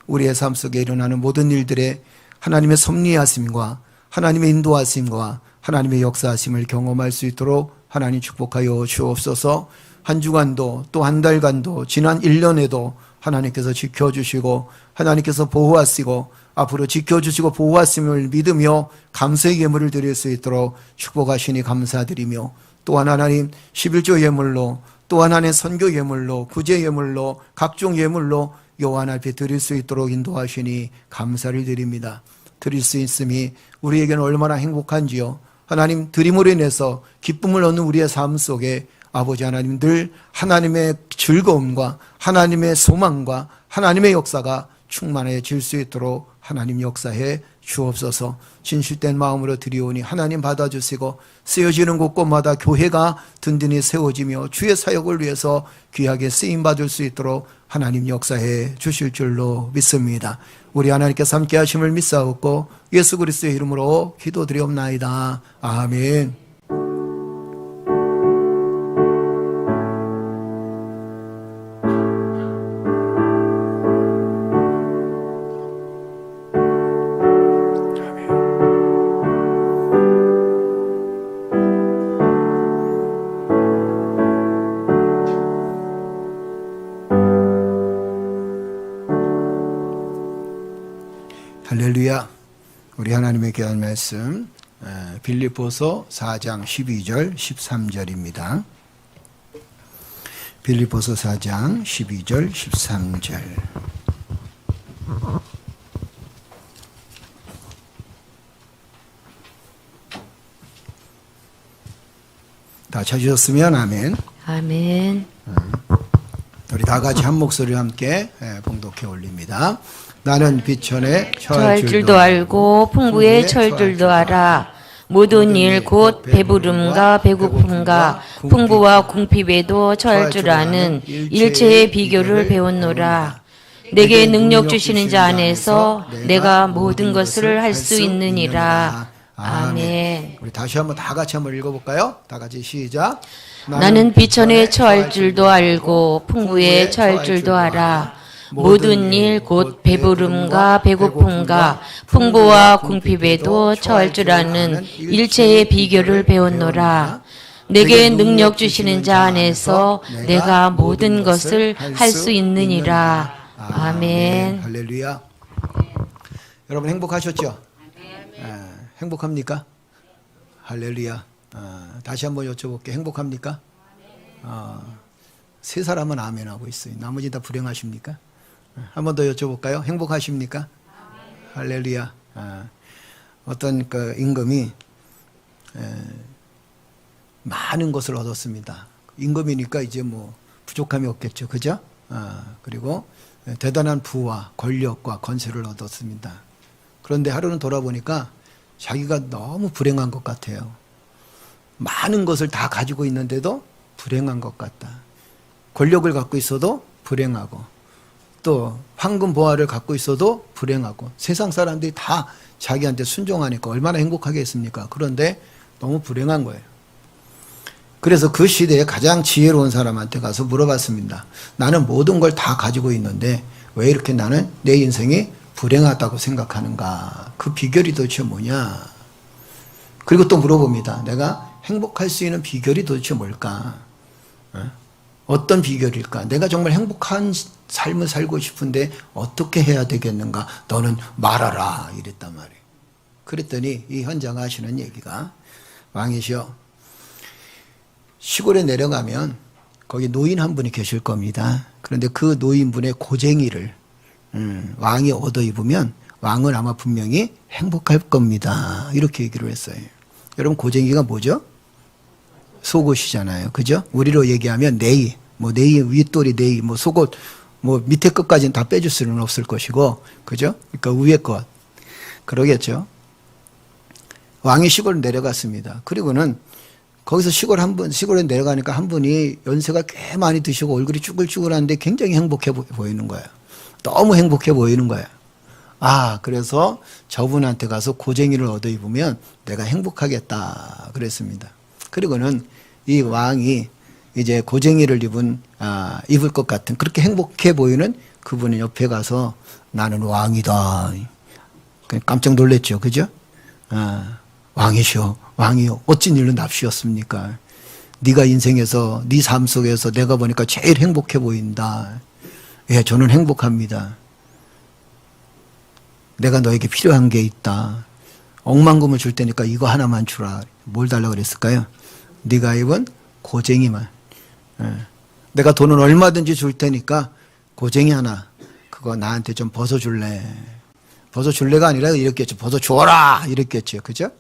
우리의 삶 속에 일어나는 모든 일들에 하나님의 섭리하심과 하나님의 인도하심과 하나님의 역사하심을 경험할 수 있도록 하나님 축복하여 주옵소서. 한 주간도 또 한 달간도 지난 1년에도 하나님께서 지켜주시고 하나님께서 보호하시고 앞으로 지켜주시고 보호하심을 믿으며 감사의 예물을 드릴 수 있도록 축복하시니 감사드리며, 또한 하나님 11조 예물로, 또한 하나님 선교 예물로, 구제 예물로, 각종 예물로 여호와 앞에 드릴 수 있도록 인도하시니 감사를 드립니다. 드릴 수 있음이 우리에게는 얼마나 행복한지요. 하나님 드림으로 인해서 기쁨을 얻는 우리의 삶 속에 아버지 하나님 늘 하나님의 즐거움과 하나님의 소망과 하나님의 역사가 충만해질 수 있도록 하나님 역사해 주옵소서. 진실된 마음으로 드리오니 하나님 받아주시고 쓰여지는 곳곳마다 교회가 든든히 세워지며 주의 사역을 위해서 귀하게 쓰임받을 수 있도록 하나님 역사해 주실 줄로 믿습니다. 우리 하나님께서 함께 하심을 믿사옵고 예수 그리스도의 이름으로 기도드리옵나이다. 아멘. 할렐루야. 우리 하나님의 귀한 말씀 빌립보서 4장 12절 13절입니다. 빌립보서 4장 12절 13절. 다 찾으셨으면 아멘. 아멘. 우리 다 같이 한 목소리로 함께 봉독해 올립니다. 나는 비천에 처할 줄도 알고 풍부에 처할 줄도 알아. 모든 일 곧 배부름과 배고픔과 풍부와 궁핍에도 처할 줄 아는 일체의 비교를 배웠노라. 내게 능력 주시는 자 안에서 내가 모든 것을 할 수 있느니라. 아멘. 우리 다시 한번 다 같이 한번 읽어볼까요? 다 같이 시작. 나는 비천에 처할 줄도 알고 풍부에 처할 줄도 알아. 모든 일 곧 배부름과 배고픔과 풍부와 궁핍에도 처할 줄 아는 일체의 비결을 배웠노라. 내게 능력 주시는 자 안에서 내가 모든 것을 할 수 있느니라. 아멘. 할렐루야. 여러분 행복하셨죠? 행복합니까? 할렐루야. 다시 한번 여쭤볼게요. 행복합니까? 세 사람은 아멘하고 있어요. 나머지 다 불행하십니까? 한 번 더 여쭤볼까요? 행복하십니까? 할렐루야. 어떤 그 임금이 많은 것을 얻었습니다. 임금이니까 이제 뭐 부족함이 없겠죠. 그죠? 그리고 대단한 부와 권력과 권세를 얻었습니다. 그런데 하루는 돌아보니까 자기가 너무 불행한 것 같아요. 많은 것을 다 가지고 있는데도 불행한 것 같다. 권력을 갖고 있어도 불행하고, 또 황금 보화를 갖고 있어도 불행하고, 세상 사람들이 다 자기한테 순종하니까 얼마나 행복하겠습니까? 그런데 너무 불행한 거예요. 그래서 그 시대에 가장 지혜로운 사람한테 가서 물어봤습니다. 나는 모든 걸 다 가지고 있는데 왜 이렇게 나는 내 인생이 불행하다고 생각하는가? 그 비결이 도대체 뭐냐? 그리고 또 물어봅니다. 내가 행복할 수 있는 비결이 도대체 뭘까? 어떤 비결일까? 내가 정말 행복한 삶을 살고 싶은데 어떻게 해야 되겠는가? 너는 말하라 이랬단 말이에요. 그랬더니 이 현자가 하시는 얘기가, 왕이시여, 시골에 내려가면 거기 노인 한 분이 계실 겁니다. 그런데 그 노인분의 고쟁이를 왕이 얻어 입으면 왕은 아마 분명히 행복할 겁니다. 이렇게 얘기를 했어요. 여러분, 고쟁이가 뭐죠? 속옷이잖아요. 그죠? 우리로 얘기하면 네이, 뭐 네이 윗돌이 네이, 뭐 속옷, 뭐 밑에 것까지는 다 빼줄 수는 없을 것이고, 그죠? 그러니까 위에 것. 그러겠죠? 왕이 시골 내려갔습니다. 그리고는 거기서 시골에 내려가니까 한 분이 연세가 꽤 많이 드시고 얼굴이 쭈글쭈글한데 굉장히 행복해 보이는 거예요. 너무 행복해 보이는 거예요. 그래서 저분한테 가서 고쟁이를 얻어 입으면 내가 행복하겠다 그랬습니다. 그리고는 이 왕이 이제 고쟁이를 입을 것 같은 그렇게 행복해 보이는 그분의 옆에 가서 나는 왕이다. 깜짝 놀랐죠. 그죠? 왕이시오. 왕이요. 어찌 일로 납시였습니까? 네가 인생에서, 네 삶 속에서 내가 보니까 제일 행복해 보인다. 예, 저는 행복합니다. 내가 너에게 필요한 게 있다. 억만금을 줄 테니까 이거 하나만 주라. 뭘 달라고 그랬을까요? 네가 입은 고쟁이만. 내가 돈은 얼마든지 줄 테니까 고쟁이 하나, 그거 나한테 좀 벗어줄래. 벗어줄래가 아니라 이렇게 했죠. 벗어줘라 이렇게 했죠. 그죠?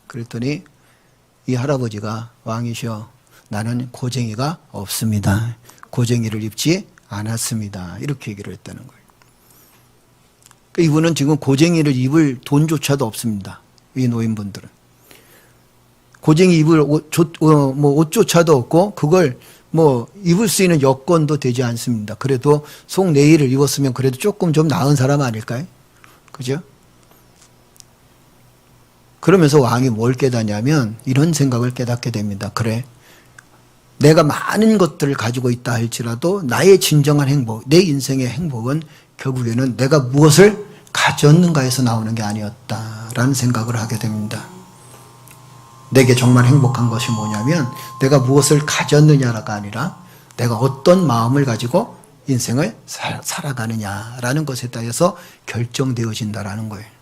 그랬더니 이 할아버지가, 왕이시여, 나는 고쟁이가 없습니다. 고쟁이를 입지 않았습니다. 이렇게 얘기를 했다는 거예요. 그러니까 이분은 지금 고쟁이를 입을 돈조차도 없습니다. 이 노인분들은. 고쟁이 입을 옷조차도 없고 그걸 뭐 입을 수 있는 여건도 되지 않습니다. 그래도 속내의를 입었으면 그래도 조금 좀 나은 사람 아닐까요? 그죠? 그러면서 왕이 뭘 깨닫냐면 이런 생각을 깨닫게 됩니다. 그래, 내가 많은 것들을 가지고 있다 할지라도 나의 진정한 행복, 내 인생의 행복은 결국에는 내가 무엇을 가졌는가에서 나오는 게 아니었다라는 생각을 하게 됩니다. 내게 정말 행복한 것이 뭐냐면 내가 무엇을 가졌느냐가 아니라 내가 어떤 마음을 가지고 인생을 살아가느냐라는 것에 따라서 결정되어진다라는 거예요.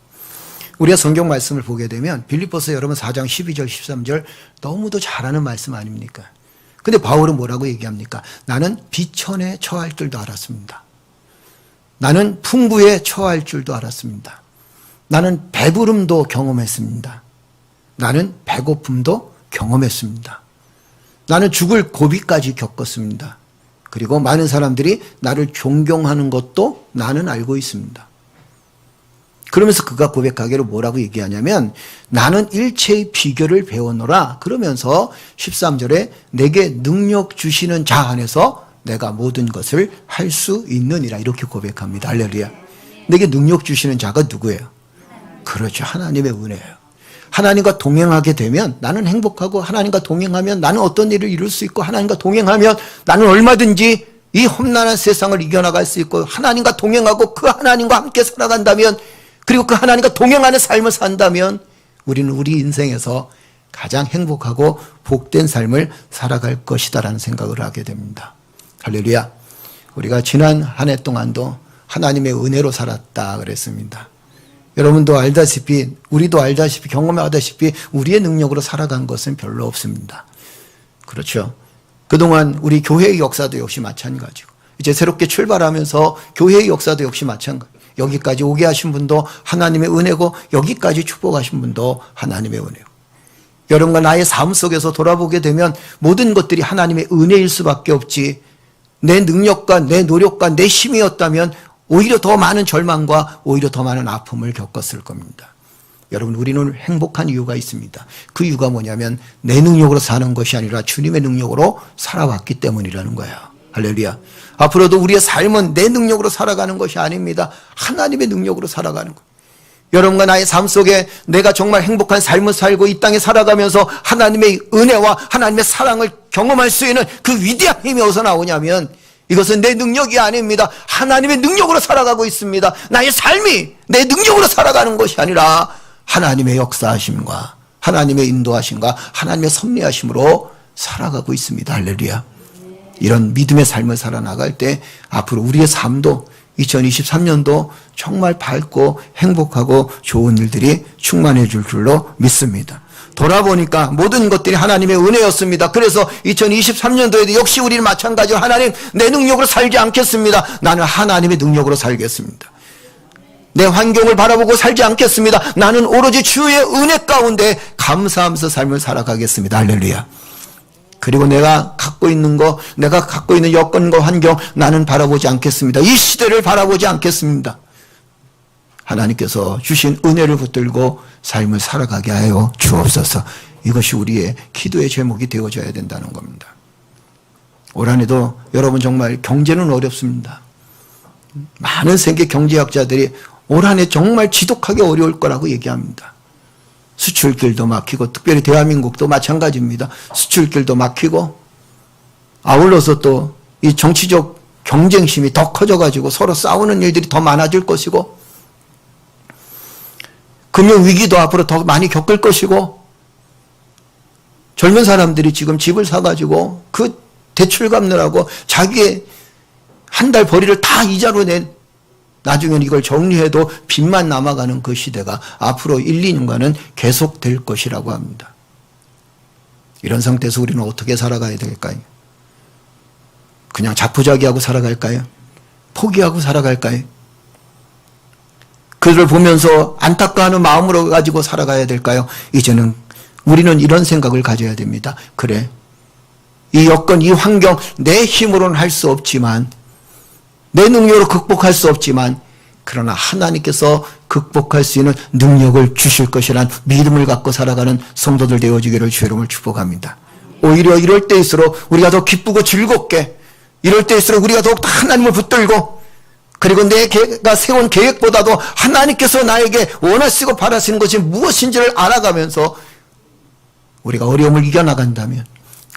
우리가 성경 말씀을 보게 되면 빌립보서 여러분 4장 12절 13절 너무도 잘하는 말씀 아닙니까? 근데 바울은 뭐라고 얘기합니까? 나는 비천에 처할 줄도 알았습니다. 나는 풍부에 처할 줄도 알았습니다. 나는 배부름도 경험했습니다. 나는 배고픔도 경험했습니다. 나는 죽을 고비까지 겪었습니다. 그리고 많은 사람들이 나를 존경하는 것도 나는 알고 있습니다. 그러면서 그가 고백하기를 뭐라고 얘기하냐면 나는 일체의 비결을 배웠노라. 그러면서 13절에 내게 능력 주시는 자 안에서 내가 모든 것을 할 수 있느니라 이렇게 고백합니다. 할렐루야. 내게 능력 주시는 자가 누구예요? 그렇죠. 하나님의 은혜예요. 하나님과 동행하게 되면 나는 행복하고 하나님과 동행하면 나는 어떤 일을 이룰 수 있고 하나님과 동행하면 나는 얼마든지 이 험난한 세상을 이겨나갈 수 있고 하나님과 동행하고 그 하나님과 함께 살아간다면, 그리고 그 하나님과 동행하는 삶을 산다면 우리는 우리 인생에서 가장 행복하고 복된 삶을 살아갈 것이다라는 생각을 하게 됩니다. 할렐루야. 우리가 지난 한 해 동안도 하나님의 은혜로 살았다 그랬습니다. 여러분도 알다시피, 우리도 알다시피, 경험하다시피 우리의 능력으로 살아간 것은 별로 없습니다. 그렇죠. 그동안 우리 교회의 역사도 역시 마찬가지고, 이제 새롭게 출발하면서 교회의 역사도 역시 마찬가지. 여기까지 오게 하신 분도 하나님의 은혜고, 여기까지 축복하신 분도 하나님의 은혜고. 여러분과 나의 삶 속에서 돌아보게 되면 모든 것들이 하나님의 은혜일 수밖에 없지, 내 능력과 내 노력과 내 힘이었다면 오히려 더 많은 절망과 오히려 더 많은 아픔을 겪었을 겁니다. 여러분, 우리는 행복한 이유가 있습니다. 그 이유가 뭐냐면 내 능력으로 사는 것이 아니라 주님의 능력으로 살아왔기 때문이라는 거예요. 할렐루야. 앞으로도 우리의 삶은 내 능력으로 살아가는 것이 아닙니다. 하나님의 능력으로 살아가는 거예요. 여러분과 나의 삶 속에 내가 정말 행복한 삶을 살고 이 땅에 살아가면서 하나님의 은혜와 하나님의 사랑을 경험할 수 있는 그 위대한 힘이 어디서 나오냐면, 이것은 내 능력이 아닙니다. 하나님의 능력으로 살아가고 있습니다. 나의 삶이 내 능력으로 살아가는 것이 아니라 하나님의 역사하심과 하나님의 인도하심과 하나님의 섭리하심으로 살아가고 있습니다. 할렐루야. 이런 믿음의 삶을 살아나갈 때 앞으로 우리의 삶도 2023년도 정말 밝고 행복하고 좋은 일들이 충만해 줄 줄로 믿습니다. 돌아보니까 모든 것들이 하나님의 은혜였습니다. 그래서 2023년도에도 역시 우리는 마찬가지로 하나님, 내 능력으로 살지 않겠습니다. 나는 하나님의 능력으로 살겠습니다. 내 환경을 바라보고 살지 않겠습니다. 나는 오로지 주의 은혜 가운데 감사하면서 삶을 살아가겠습니다. 할렐루야. 그리고 내가 갖고 있는 거, 내가 갖고 있는 여건과 환경, 나는 바라보지 않겠습니다. 이 시대를 바라보지 않겠습니다. 하나님께서 주신 은혜를 붙들고 삶을 살아가게 하여 주옵소서. 이것이 우리의 기도의 제목이 되어져야 된다는 겁니다. 올 한 해도 여러분 정말 경제는 어렵습니다. 많은 세계 경제학자들이 올 한 해 정말 지독하게 어려울 거라고 얘기합니다. 수출길도 막히고, 특별히 대한민국도 마찬가지입니다. 수출길도 막히고, 아울러서 또 이 정치적 경쟁심이 더 커져가지고 서로 싸우는 일들이 더 많아질 것이고, 금융위기도 앞으로 더 많이 겪을 것이고, 젊은 사람들이 지금 집을 사가지고 그 대출 갚느라고 자기의 한 달 벌이를 다 이자로 낸, 나중에는 이걸 정리해도 빚만 남아가는 그 시대가 앞으로 1, 2년간은 계속될 것이라고 합니다. 이런 상태에서 우리는 어떻게 살아가야 될까요? 그냥 자포자기하고 살아갈까요? 포기하고 살아갈까요? 그들을 보면서 안타까워하는 마음으로 가지고 살아가야 될까요? 이제는 우리는 이런 생각을 가져야 됩니다. 그래, 이 여건, 이 환경 내 힘으로는 할 수 없지만, 내 능력으로 극복할 수 없지만, 그러나 하나님께서 극복할 수 있는 능력을 주실 것이란 믿음을 갖고 살아가는 성도들 되어지기를 주의 이름으로 축복합니다. 오히려 이럴 때일수록 우리가 더 기쁘고 즐겁게, 이럴 때일수록 우리가 더욱 하나님을 붙들고, 그리고 내가 세운 계획보다도 하나님께서 나에게 원하시고 바라시는 것이 무엇인지를 알아가면서 우리가 어려움을 이겨나간다면,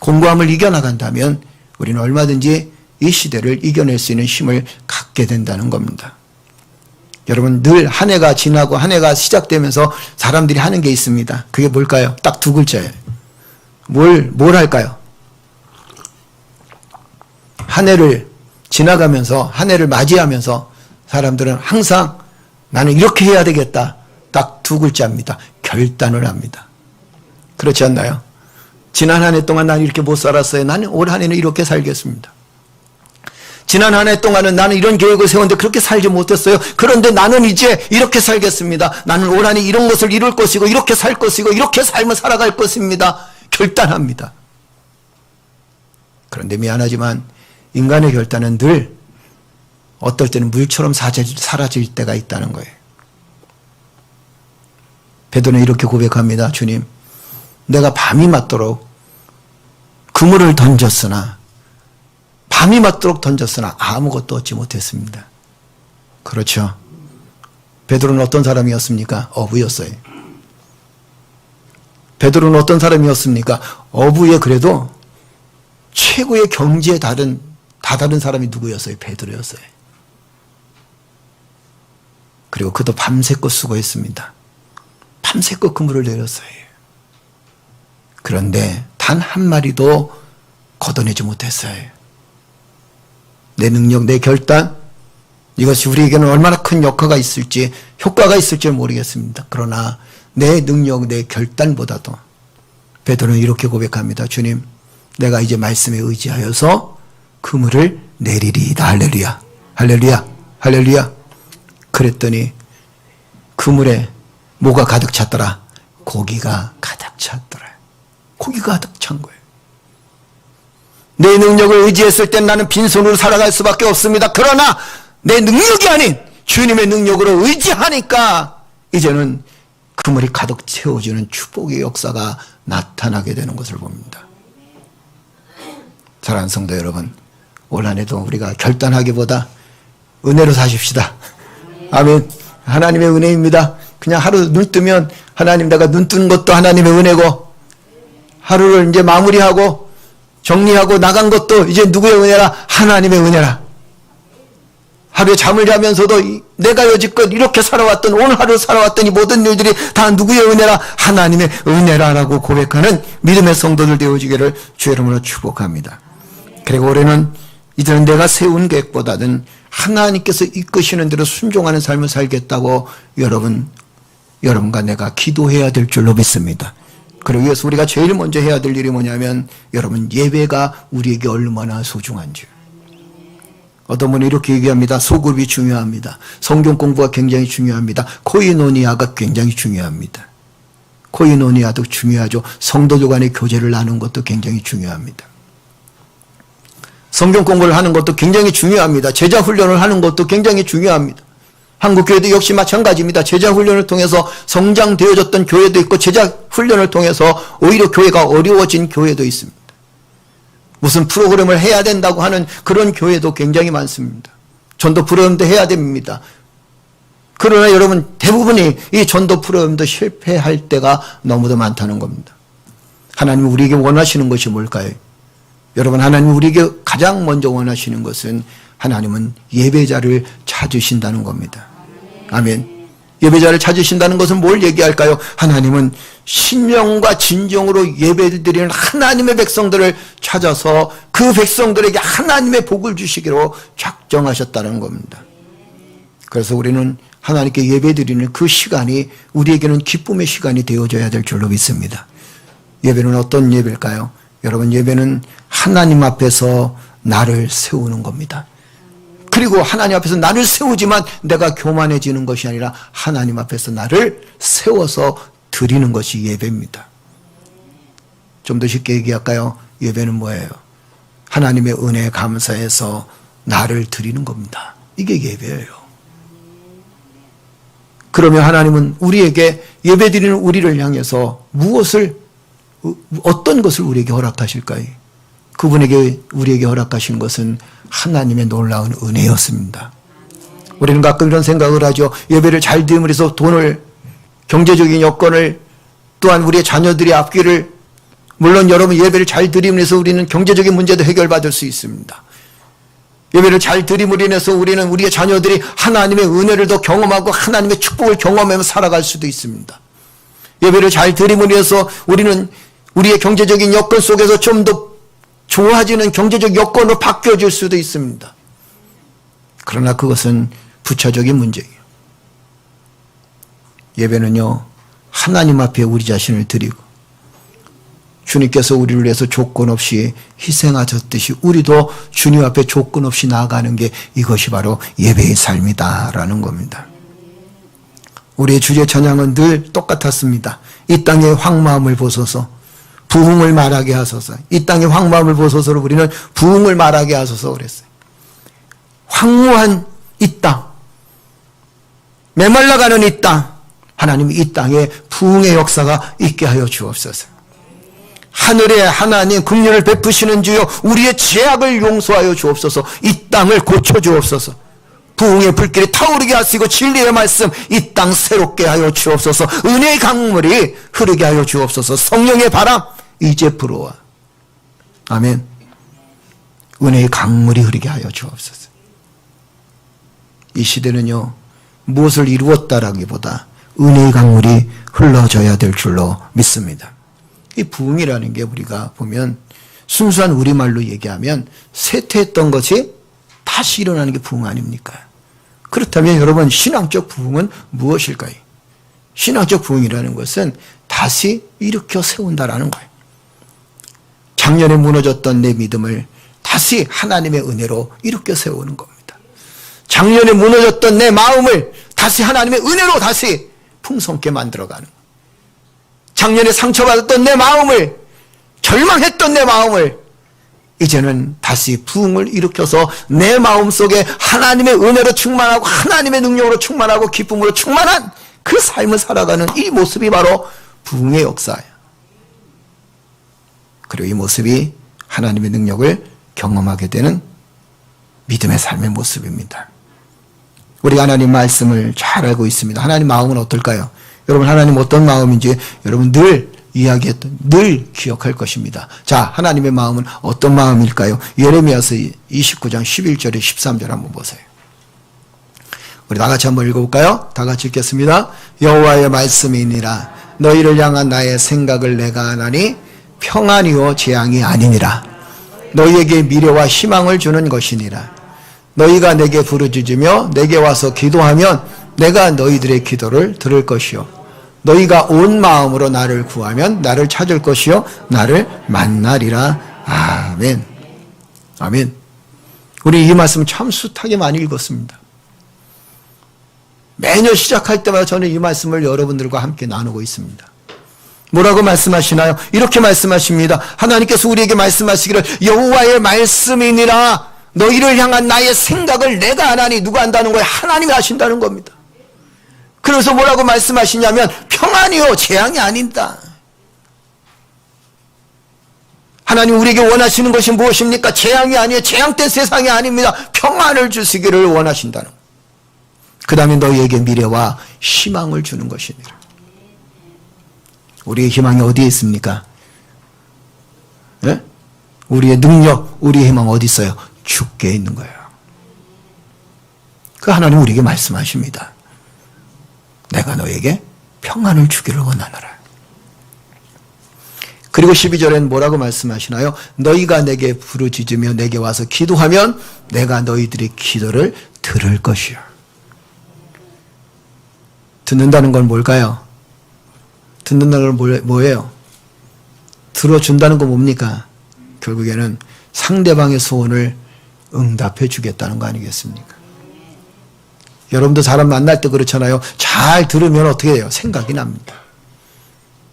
공고함을 이겨나간다면 우리는 얼마든지 이 시대를 이겨낼 수 있는 힘을 갖게 된다는 겁니다. 여러분, 늘 한 해가 지나고 한 해가 시작되면서 사람들이 하는 게 있습니다. 그게 뭘까요? 딱 두 글자예요. 뭘 할까요? 한 해를 지나가면서, 한 해를 맞이하면서 사람들은 항상 나는 이렇게 해야 되겠다. 딱 두 글자입니다. 결단을 합니다. 그렇지 않나요? 지난 한 해 동안 나는 이렇게 못 살았어요. 나는 올 한 해는 이렇게 살겠습니다. 지난 한 해 동안은 나는 이런 계획을 세웠는데 그렇게 살지 못했어요. 그런데 나는 이제 이렇게 살겠습니다. 나는 올 한 해 이런 것을 이룰 것이고, 이렇게 살 것이고, 이렇게 삶을 살아갈 것입니다. 결단합니다. 그런데 미안하지만 인간의 결단은 늘 어떨 때는 물처럼 사라질 때가 있다는 거예요. 베드로는 이렇게 고백합니다. 주님, 내가 밤이 맞도록 그물을 던졌으나, 밤이 맞도록 던졌으나 아무것도 얻지 못했습니다. 그렇죠. 베드로는 어떤 사람이었습니까? 어부였어요. 베드로는 어떤 사람이었습니까? 어부의 그래도 최고의 경지에 다 다른 사람이 누구였어요? 베드로였어요. 그리고 그도 밤새껏 수고했습니다. 밤새껏 그물을 내렸어요. 그런데 단 한 마리도 걷어내지 못했어요. 내 능력, 내 결단, 이것이 우리에게는 얼마나 큰 효과가 있을지 모르겠습니다. 그러나 내 능력, 내 결단보다도 베드로는 이렇게 고백합니다. 주님, 내가 이제 말씀에 의지하여서 그물을 내리리이다. 할렐루야, 할렐루야, 할렐루야. 그랬더니 그물에 뭐가 가득 찼더라? 고기가 가득 찼더라. 고기가 가득 찬 거예요. 내 능력을 의지했을 땐 나는 빈손으로 살아갈 수밖에 없습니다. 그러나 내 능력이 아닌 주님의 능력으로 의지하니까 이제는 그물이 가득 채워지는 축복의 역사가 나타나게 되는 것을 봅니다. 사랑하는 성도 여러분, 올 한 해도 우리가 결단하기보다 은혜로 사십시다. 아멘. 하나님의 은혜입니다. 그냥 하루 눈 뜨면 하나님, 내가 눈 뜨는 것도 하나님의 은혜고, 하루를 이제 마무리하고 정리하고 나간 것도 이제 누구의 은혜라? 하나님의 은혜라. 하루에 잠을 자면서도 내가 여지껏 이렇게 살아왔던, 오늘 하루 살아왔던 이 모든 일들이 다 누구의 은혜라? 하나님의 은혜라라고 고백하는 믿음의 성도들 되어지기를 주의 이름으로 축복합니다. 그리고 올해는 이제는 내가 세운 계획보다는 하나님께서 이끄시는 대로 순종하는 삶을 살겠다고 여러분과 내가 기도해야 될 줄로 믿습니다. 그러기 위해서 우리가 제일 먼저 해야 될 일이 뭐냐면, 여러분, 예배가 우리에게 얼마나 소중한지. 어떤 분이 이렇게 얘기합니다. 소급이 중요합니다. 성경 공부가 굉장히 중요합니다. 코이노니아가 굉장히 중요합니다. 코이노니아도 중요하죠. 성도들 간의 교제를 나누는 것도 굉장히 중요합니다. 성경 공부를 하는 것도 굉장히 중요합니다. 제자 훈련을 하는 것도 굉장히 중요합니다. 한국교회도 역시 마찬가지입니다. 제자 훈련을 통해서 성장되어졌던 교회도 있고, 제자 훈련을 통해서 오히려 교회가 어려워진 교회도 있습니다. 무슨 프로그램을 해야 된다고 하는 그런 교회도 굉장히 많습니다. 전도 프로그램도 해야 됩니다. 그러나 여러분, 대부분이 이 전도 프로그램도 실패할 때가 너무도 많다는 겁니다. 하나님이 우리에게 원하시는 것이 뭘까요? 여러분, 하나님이 우리에게 가장 먼저 원하시는 것은, 하나님은 예배자를 찾으신다는 겁니다. 아멘. 예배자를 찾으신다는 것은 뭘 얘기할까요? 하나님은 신령과 진정으로 예배드리는 하나님의 백성들을 찾아서 그 백성들에게 하나님의 복을 주시기로 작정하셨다는 겁니다. 그래서 우리는 하나님께 예배드리는 그 시간이 우리에게는 기쁨의 시간이 되어져야 될 줄로 믿습니다. 예배는 어떤 예배일까요? 여러분, 예배는 하나님 앞에서 나를 세우는 겁니다. 그리고 하나님 앞에서 나를 세우지만 내가 교만해지는 것이 아니라 하나님 앞에서 나를 세워서 드리는 것이 예배입니다. 좀 더 쉽게 얘기할까요? 예배는 뭐예요? 하나님의 은혜에 감사해서 나를 드리는 겁니다. 이게 예배예요. 그러면 하나님은 우리에게 예배드리는 우리를 향해서 어떤 것을 우리에게 허락하실까요? 그분에게 우리에게 허락하신 것은 하나님의 놀라운 은혜였습니다. 우리는 가끔 이런 생각을 하죠. 예배를 잘 드림으로 해서 돈을, 경제적인 여건을, 또한 우리의 자녀들의 앞길을, 물론 여러분, 예배를 잘 드림으로 해서 우리는 경제적인 문제도 해결받을 수 있습니다. 예배를 잘 드림으로 인해서 우리는 우리의 자녀들이 하나님의 은혜를 더 경험하고 하나님의 축복을 경험하며 살아갈 수도 있습니다. 예배를 잘 드림으로 인해서 우리는 우리의 경제적인 여건 속에서 좀 더 좋아지는 경제적 여건으로 바뀌어질 수도 있습니다. 그러나 그것은 부차적인 문제예요. 예배는요, 하나님 앞에 우리 자신을 드리고, 주님께서 우리를 위해서 조건 없이 희생하셨듯이 우리도 주님 앞에 조건 없이 나아가는 게, 이것이 바로 예배의 삶이다라는 겁니다. 우리의 주제 찬양은 늘 똑같았습니다. 이 땅의 황마음을 보소서, 부흥을 말하게 하소서. 이 땅의 황마음을 보소서로 우리는 부흥을 말하게 하소서 그랬어요. 황무한 이 땅, 메말라가는 이 땅, 하나님 이 땅에 부흥의 역사가 있게 하여 주옵소서. 하늘에 하나님 긍휼을 베푸시는 주여, 우리의 죄악을 용서하여 주옵소서. 이 땅을 고쳐 주옵소서. 부흥의 불길이 타오르게 하시고 진리의 말씀 이 땅 새롭게 하여 주옵소서. 은혜의 강물이 흐르게 하여 주옵소서. 성령의 바람 이제 불어와. 아멘. 은혜의 강물이 흐르게 하여 주옵소서. 이 시대는요, 무엇을 이루었다라기보다 은혜의 강물이 흘러져야 될 줄로 믿습니다. 이 부흥이라는 게 우리가 보면 순수한 우리말로 얘기하면 쇠퇴했던 것이 다시 일어나는 게 부흥 아닙니까? 그렇다면 여러분, 신앙적 부흥은 무엇일까요? 신앙적 부흥이라는 것은 다시 일으켜 세운다라는 거예요. 작년에 무너졌던 내 믿음을 다시 하나님의 은혜로 일으켜 세우는 겁니다. 작년에 무너졌던 내 마음을 다시 하나님의 은혜로 다시 풍성케 만들어가는 거예요. 작년에 상처받았던 내 마음을, 절망했던 내 마음을 이제는 다시 부흥을 일으켜서 내 마음속에 하나님의 은혜로 충만하고 하나님의 능력으로 충만하고 기쁨으로 충만한 그 삶을 살아가는 이 모습이 바로 부흥의 역사예요. 그리고 이 모습이 하나님의 능력을 경험하게 되는 믿음의 삶의 모습입니다. 우리가 하나님 말씀을 잘 알고 있습니다. 하나님 마음은 어떨까요? 여러분, 하나님 어떤 마음인지 여러분 늘 이야기했던, 늘 기억할 것입니다. 자, 하나님의 마음은 어떤 마음일까요? 예레미야서 29장 11절에 13절 한번 보세요. 우리 다 같이 한번 읽어볼까요? 다 같이 읽겠습니다. 여호와의 말씀이니라. 너희를 향한 나의 생각을 내가 아나니 평안이요 재앙이 아니니라. 너희에게 미래와 희망을 주는 것이니라. 너희가 내게 부르짖으며 내게 와서 기도하면 내가 너희들의 기도를 들을 것이요 너희가 온 마음으로 나를 구하면 나를 찾을 것이요 나를 만나리라. 아멘. 아멘. 우리 이 말씀 참 숱하게 많이 읽었습니다. 매년 시작할 때마다 저는 이 말씀을 여러분들과 함께 나누고 있습니다. 뭐라고 말씀하시나요? 이렇게 말씀하십니다. 하나님께서 우리에게 말씀하시기를 여호와의 말씀이니라. 너희를 향한 나의 생각을 내가 하나니. 누가 한다는 거예요? 하나님이 하신다는 겁니다. 그래서 뭐라고 말씀하시냐면 평안이요 재앙이 아니다. 하나님 우리에게 원하시는 것이 무엇입니까? 재앙이 아니에요. 재앙된 세상이 아닙니다. 평안을 주시기를 원하신다는 거예요. 그 다음에 너희에게 미래와 희망을 주는 것이니라. 우리의 희망이 어디에 있습니까? 네? 우리의 능력, 우리의 희망 어디 있어요? 주께 있는 거예요. 그 하나님 우리에게 말씀하십니다. 내가 너에게 평안을 주기를 원하노라. 그리고 12절에는 뭐라고 말씀하시나요? 너희가 내게 부르짖으며 내게 와서 기도하면 내가 너희들의 기도를 들을 것이요. 듣는다는 건 뭘까요? 듣는다는 건 뭐예요? 들어준다는 건 뭡니까? 결국에는 상대방의 소원을 응답해 주겠다는 거 아니겠습니까? 여러분도 사람 만날 때 그렇잖아요. 잘 들으면 어떻게 해요? 생각이 납니다.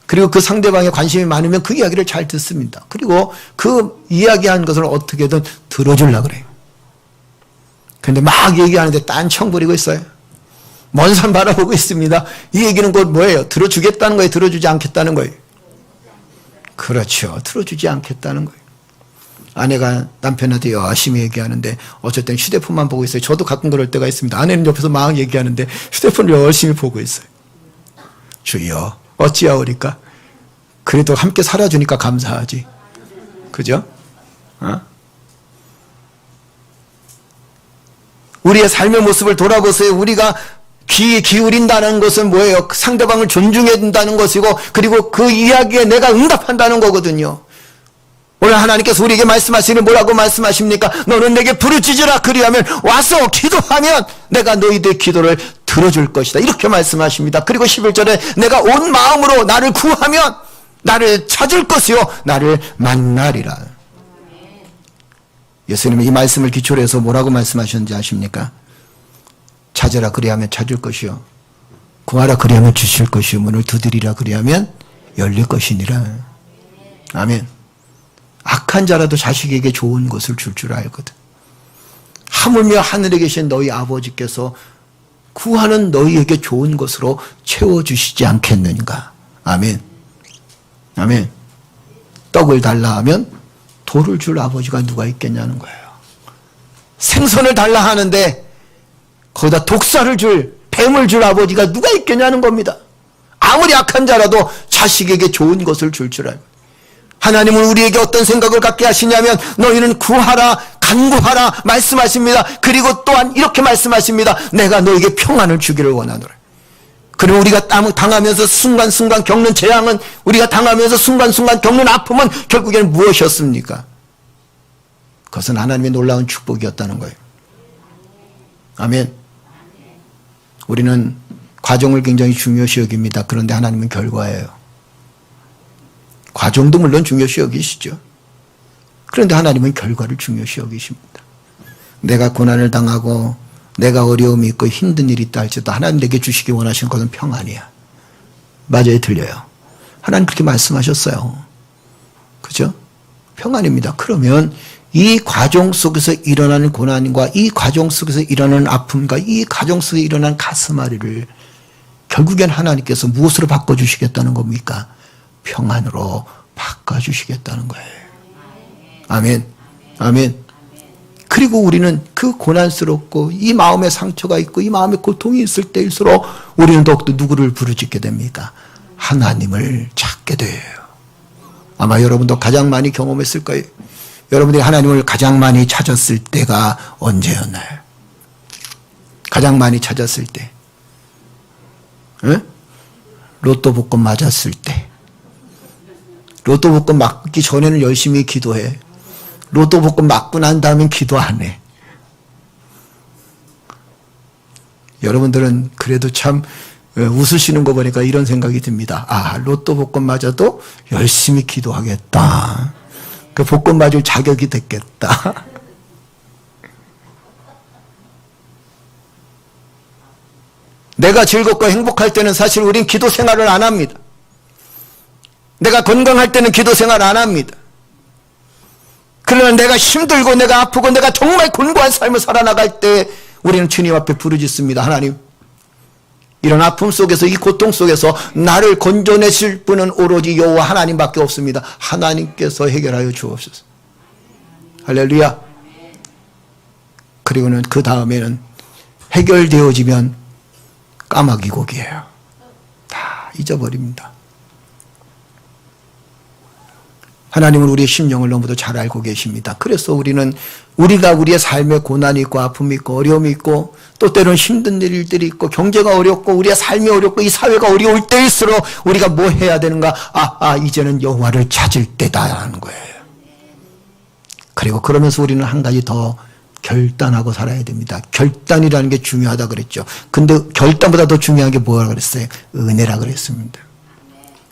그리고 그 상대방에 관심이 많으면 그 이야기를 잘 듣습니다. 그리고 그 이야기한 것을 어떻게든 들어주려고 그래요. 근데 막 얘기하는데 딴청 부리고 있어요. 먼 산 바라보고 있습니다. 이 얘기는 곧 뭐예요? 들어주겠다는 거예요? 들어주지 않겠다는 거예요? 그렇죠. 들어주지 않겠다는 거예요. 아내가 남편한테 열심히 얘기하는데 어쩔 땐 휴대폰만 보고 있어요. 저도 가끔 그럴 때가 있습니다. 아내는 옆에서 막 얘기하는데 휴대폰을 열심히 보고 있어요. 주여 어찌하오리까? 그래도 함께 살아주니까 감사하지. 그죠? 우리의 삶의 모습을 돌아보세요. 우리가 귀 기울인다는 것은 뭐예요? 상대방을 존중해야 된다는 것이고, 그리고 그 이야기에 내가 응답한다는 거거든요. 오늘 하나님께서 우리에게 말씀하시는 뭐라고 말씀하십니까? 너는 내게 부르짖으라. 그리하면 와서 기도하면 내가 너희들의 기도를 들어줄 것이다. 이렇게 말씀하십니다. 그리고 11절에 내가 온 마음으로 나를 구하면 나를 찾을 것이요 나를 만나리라. 예수님이 이 말씀을 기초로 해서 뭐라고 말씀하셨는지 아십니까? 찾으라 그리하면 찾을 것이요 구하라 그리하면 주실 것이요 문을 두드리라 그리하면 열릴 것이니라. 아멘. 악한 자라도 자식에게 좋은 것을 줄 알거든. 하물며 하늘에 계신 너희 아버지께서 구하는 너희에게 좋은 것으로 채워주시지 않겠는가. 아멘. 아멘. 떡을 달라 하면 돌을 줄 아버지가 누가 있겠냐는 거예요. 생선을 달라 하는데 거기다 독사를 줄, 뱀을 줄 아버지가 누가 있겠냐는 겁니다. 아무리 악한 자라도 자식에게 좋은 것을 줄 알고. 하나님은 우리에게 어떤 생각을 갖게 하시냐면 너희는 구하라 간구하라 말씀하십니다. 그리고 또한 이렇게 말씀하십니다. 내가 너에게 평안을 주기를 원하노라. 그리고 우리가 당하면서 순간순간 겪는 재앙은, 우리가 당하면서 순간순간 겪는 아픔은 결국에는 무엇이었습니까? 그것은 하나님의 놀라운 축복이었다는 거예요. 아멘. 우리는 과정을 굉장히 중요시 여깁니다. 그런데 하나님은 결과예요. 과정도 물론 중요시 여기시죠. 그런데 하나님은 결과를 중요시 여기십니다. 내가 고난을 당하고 내가 어려움이 있고 힘든 일이 있다 할지라도 하나님 내게 주시기 원하시는 것은 평안이야. 맞아요, 들려요. 하나님 그렇게 말씀하셨어요. 그죠? 평안입니다. 그러면 이 과정 속에서 일어나는 고난과 이 과정 속에서 일어나는 아픔과 이 과정 속에 일어나는 가슴앓이를 결국엔 하나님께서 무엇으로 바꿔주시겠다는 겁니까? 평안으로 바꿔주시겠다는 거예요. 아멘. 아멘. 그리고 우리는 그 고난스럽고 이 마음에 상처가 있고 이 마음에 고통이 있을 때일수록 우리는 더욱더 누구를 부르짖게 됩니까? 하나님을 찾게 돼요. 아마 여러분도 가장 많이 경험했을 거예요. 여러분들이 하나님을 가장 많이 찾았을 때가 언제였나요? 가장 많이 찾았을 때. 응? 로또 복권 맞았을 때. 로또 복권 맞기 전에는 열심히 기도해. 로또 복권 맞고 난 다음엔 기도 안 해. 여러분들은 그래도 참 웃으시는 거 보니까 이런 생각이 듭니다. 아, 로또 복권 맞아도 열심히 기도하겠다. 그 복권 맞을 자격이 됐겠다. 내가 즐겁고 행복할 때는 사실 우린 기도 생활을 안 합니다. 내가 건강할 때는 기도 생활 안 합니다. 그러나 내가 힘들고 내가 아프고 내가 정말 곤고한 삶을 살아나갈 때 우리는 주님 앞에 부르짖습니다. 하나님, 이런 아픔 속에서 이 고통 속에서 나를 건져내실 분은 오로지 여호와 하나님밖에 없습니다. 하나님께서 해결하여 주옵소서. 할렐루야. 그리고는 그 다음에는 해결되어지면 까마귀 고기예요. 다 잊어버립니다. 하나님은 우리의 심령을 너무도 잘 알고 계십니다. 그래서 우리가 우리의 삶에 고난이 있고 아픔이 있고 어려움이 있고 또 때로는 힘든 일들이 있고 경제가 어렵고 우리의 삶이 어렵고 이 사회가 어려울 때일수록 우리가 뭐 해야 되는가? 이제는 여호와를 찾을 때다라는 거예요. 그리고 그러면서 우리는 한 가지 더 결단하고 살아야 됩니다. 결단이라는 게 중요하다 그랬죠. 근데 결단보다 더 중요한 게 뭐라 그랬어요? 은혜라 그랬습니다.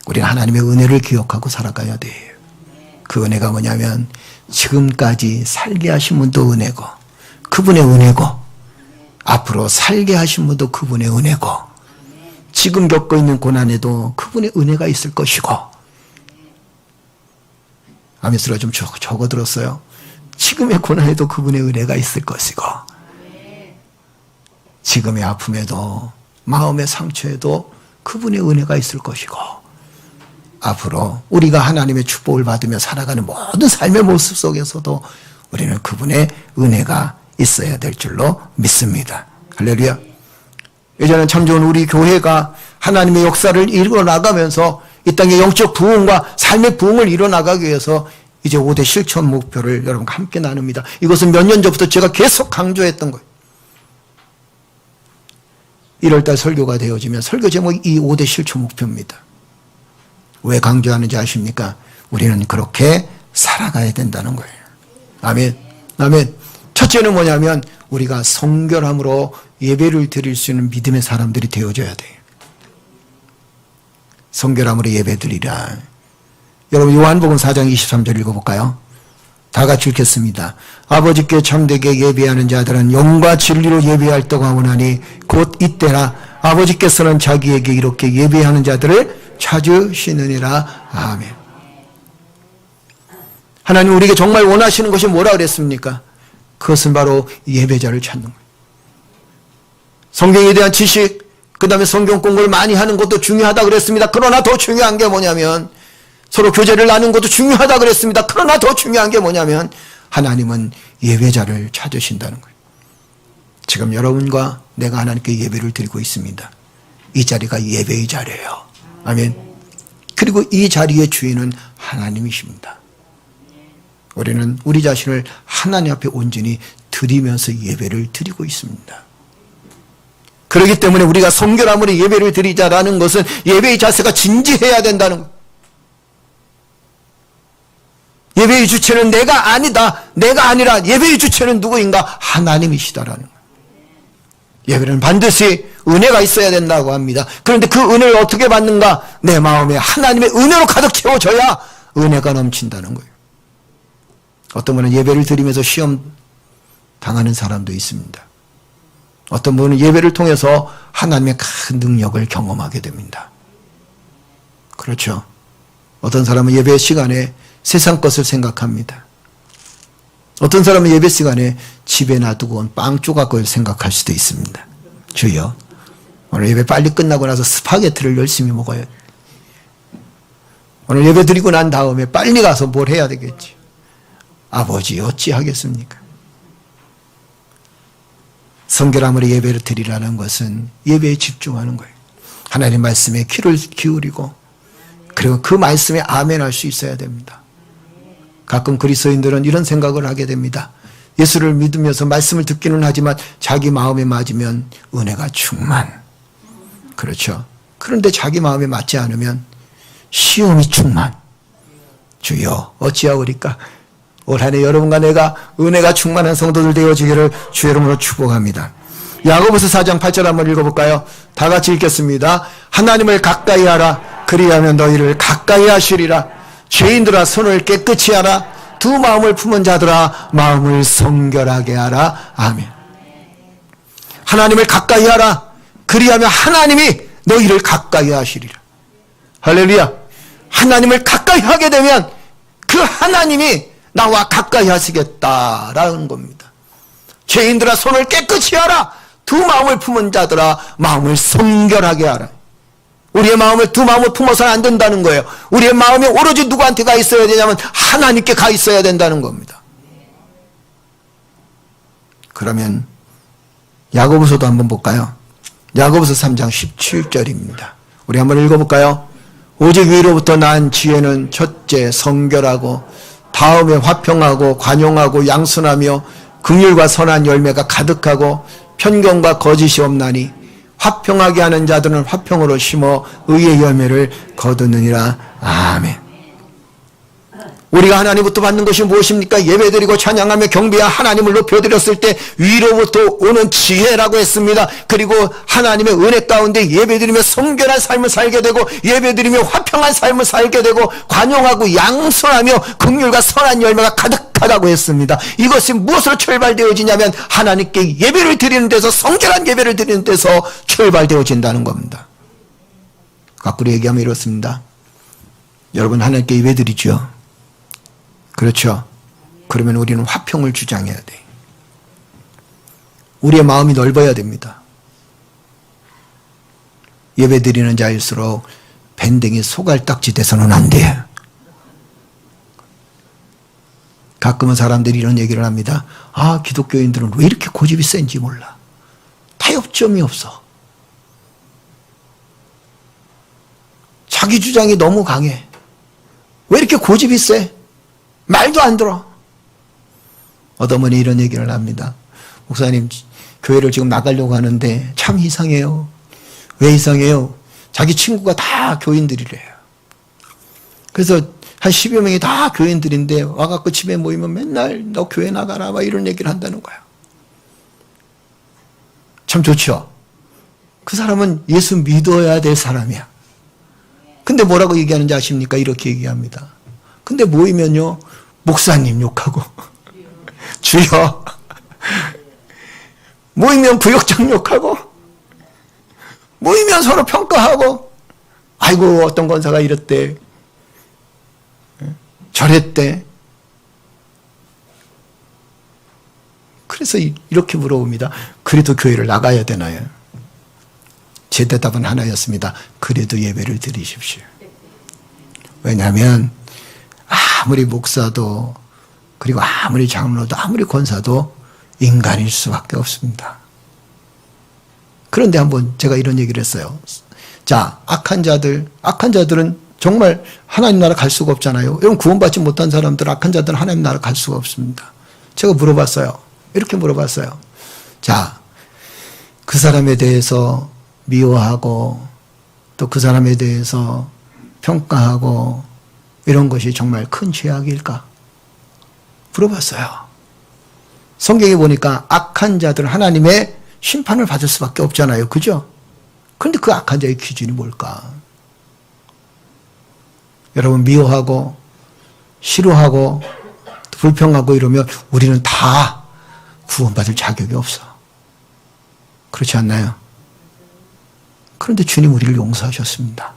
우리는 하나님의 은혜를 기억하고 살아가야 돼요. 그 은혜가 뭐냐면 지금까지 살게 하신 분도 은혜고 그분의 은혜고 앞으로 살게 하신 분도 그분의 은혜고 지금 겪고 있는 고난에도 그분의 은혜가 있을 것이고 아미스라 좀 적어들었어요. 지금의 고난에도 그분의 은혜가 있을 것이고 지금의 아픔에도 마음의 상처에도 그분의 은혜가 있을 것이고 앞으로 우리가 하나님의 축복을 받으며 살아가는 모든 삶의 모습 속에서도 우리는 그분의 은혜가 있어야 될 줄로 믿습니다. 할렐루야. 예전에 참 좋은 우리 교회가 하나님의 역사를 이루어나가면서 이 땅의 영적 부흥과 삶의 부흥을 이루어나가기 위해서 이제 5대 실천 목표를 여러분과 함께 나눕니다. 이것은 몇 년 전부터 제가 계속 강조했던 거예요. 1월달 설교가 되어지면 설교 제목이 이 5대 실천 목표입니다. 왜 강조하는지 아십니까? 우리는 그렇게 살아가야 된다는 거예요. 아멘. 아멘. 첫째는 뭐냐면 우리가 성결함으로 예배를 드릴 수 있는 믿음의 사람들이 되어줘야 돼요. 성결함으로 예배 드리라. 여러분 요한복음 4장 23절 읽어볼까요? 다 같이 읽겠습니다. 아버지께 참되게 예배하는 자들은 영과 진리로 예배할 때가 오나니 곧 이때라 아버지께서는 자기에게 이렇게 예배하는 자들을 찾으시느니라. 아멘. 하나님 우리에게 정말 원하시는 것이 뭐라 그랬습니까? 그것은 바로 예배자를 찾는 거예요. 성경에 대한 지식, 그 다음에 성경 공부를 많이 하는 것도 중요하다 그랬습니다. 그러나 더 중요한 게 뭐냐면 서로 교제를 나누는 것도 중요하다 그랬습니다. 그러나 더 중요한 게 뭐냐면 하나님은 예배자를 찾으신다는 거예요. 지금 여러분과 내가 하나님께 예배를 드리고 있습니다. 이 자리가 예배의 자리예요. 아멘. 그리고 이 자리의 주인은 하나님이십니다. 우리는 우리 자신을 하나님 앞에 온전히 드리면서 예배를 드리고 있습니다. 그렇기 때문에 우리가 성결함으로 예배를 드리자라는 것은 예배의 자세가 진지해야 된다는 것. 예배의 주체는 내가 아니다. 내가 아니라 예배의 주체는 누구인가? 하나님이시다라는 것. 예배는 반드시 은혜가 있어야 된다고 합니다. 그런데 그 은혜를 어떻게 받는가? 내 마음에 하나님의 은혜로 가득 채워져야 은혜가 넘친다는 거예요. 어떤 분은 예배를 드리면서 시험 당하는 사람도 있습니다. 어떤 분은 예배를 통해서 하나님의 큰 능력을 경험하게 됩니다. 그렇죠. 어떤 사람은 예배 시간에 세상 것을 생각합니다. 어떤 사람은 예배 시간에 집에 놔두고 온 빵 조각을 생각할 수도 있습니다. 주여, 오늘 예배 빨리 끝나고 나서 스파게티를 열심히 먹어요. 오늘 예배 드리고 난 다음에 빨리 가서 뭘 해야 되겠지. 아버지 어찌하겠습니까? 성결함으로 예배를 드리라는 것은 예배에 집중하는 거예요. 하나님 말씀에 귀를 기울이고 그리고 그 말씀에 아멘할 수 있어야 됩니다. 가끔 그리스도인들은 이런 생각을 하게 됩니다. 예수를 믿으면서 말씀을 듣기는 하지만 자기 마음에 맞으면 은혜가 충만. 그렇죠. 그런데 자기 마음에 맞지 않으면 시험이 충만. 주여 어찌하오리까? 올 한 해 여러분과 내가 은혜가 충만한 성도들 되어지기를 주의 이름으로 축복합니다. 야고보서 4장 8절 한번 읽어볼까요? 다 같이 읽겠습니다. 하나님을 가까이 하라. 그리하면 너희를 가까이 하시리라. 죄인들아 손을 깨끗이 하라. 두 마음을 품은 자들아 마음을 성결하게 하라. 아멘. 하나님을 가까이 하라. 그리하면 하나님이 너희를 가까이 하시리라. 할렐루야. 하나님을 가까이 하게 되면 그 하나님이 나와 가까이 하시겠다라는 겁니다. 죄인들아 손을 깨끗이 하라. 두 마음을 품은 자들아 마음을 성결하게 하라. 우리의 마음을 두 마음을 품어서는 안 된다는 거예요. 우리의 마음이 오로지 누구한테 가 있어야 되냐면 하나님께 가 있어야 된다는 겁니다. 그러면 야고보서도 한번 볼까요? 야고보서 3장 17절입니다. 우리 한번 읽어볼까요? 오직 위로부터 난 지혜는 첫째 성결하고 다음에 화평하고 관용하고 양순하며 긍휼과 선한 열매가 가득하고 편견과 거짓이 없나니 화평하게 하는 자들은 화평으로 심어 의의 열매를 거두느니라. 아멘. 우리가 하나님부터 받는 것이 무엇입니까? 예배드리고 찬양하며 경배하 하나님을 높여드렸을 때 위로부터 오는 지혜라고 했습니다. 그리고 하나님의 은혜 가운데 예배드리며 성결한 삶을 살게 되고 예배드리며 화평한 삶을 살게 되고 관용하고 양선하며 긍휼과 선한 열매가 가득하다고 했습니다. 이것이 무엇으로 출발되어지냐면 하나님께 예배를 드리는 데서 성결한 예배를 드리는 데서 출발되어진다는 겁니다. 거꾸로 얘기하면 이렇습니다. 여러분 하나님께 예배드리죠. 그렇죠. 그러면 우리는 화평을 주장해야 돼. 우리의 마음이 넓어야 됩니다. 예배드리는 자일수록 밴댕이 소갈딱지 돼서는 안 돼. 가끔은 사람들이 이런 얘기를 합니다. 아, 기독교인들은 왜 이렇게 고집이 센지 몰라. 타협점이 없어. 자기 주장이 너무 강해. 왜 이렇게 고집이 세? 말도 안 들어. 어떤 분이 이런 얘기를 합니다. 목사님, 교회를 지금 나가려고 하는데 참 이상해요. 왜 이상해요? 자기 친구가 다 교인들이래요. 그래서 한 10여 명이 다 교인들인데 와갖고 집에 모이면 맨날 너 교회 나가라 막 이런 얘기를 한다는 거야. 참 좋죠. 그 사람은 예수 믿어야 될 사람이야. 근데 뭐라고 얘기하는지 아십니까? 이렇게 얘기합니다. 근데 모이면요, 목사님 욕하고, 주여, 모이면 부역장 욕하고, 모이면 서로 평가하고, 아이고, 어떤 권사가 이랬대, 저랬대. 그래서 이렇게 물어봅니다. 그래도 교회를 나가야 되나요? 제 대답은 하나였습니다. 그래도 예배를 드리십시오. 왜냐하면 아무리 목사도 그리고 아무리 장로도 아무리 권사도 인간일 수밖에 없습니다. 그런데 한번 제가 이런 얘기를 했어요. 자, 악한 자들은 정말 하나님 나라 갈 수가 없잖아요. 여러분 구원받지 못한 사람들, 악한 자들은 하나님 나라 갈 수가 없습니다. 제가 물어봤어요. 이렇게 물어봤어요. 자, 그 사람에 대해서 미워하고 또 그 사람에 대해서 평가하고 이런 것이 정말 큰 죄악일까? 물어봤어요. 성경에 보니까 악한 자들은 하나님의 심판을 받을 수밖에 없잖아요. 그죠? 그런데 그 악한 자의 기준이 뭘까? 여러분 미워하고 싫어하고 불평하고 이러면 우리는 다 구원받을 자격이 없어. 그렇지 않나요? 그런데 주님 우리를 용서하셨습니다.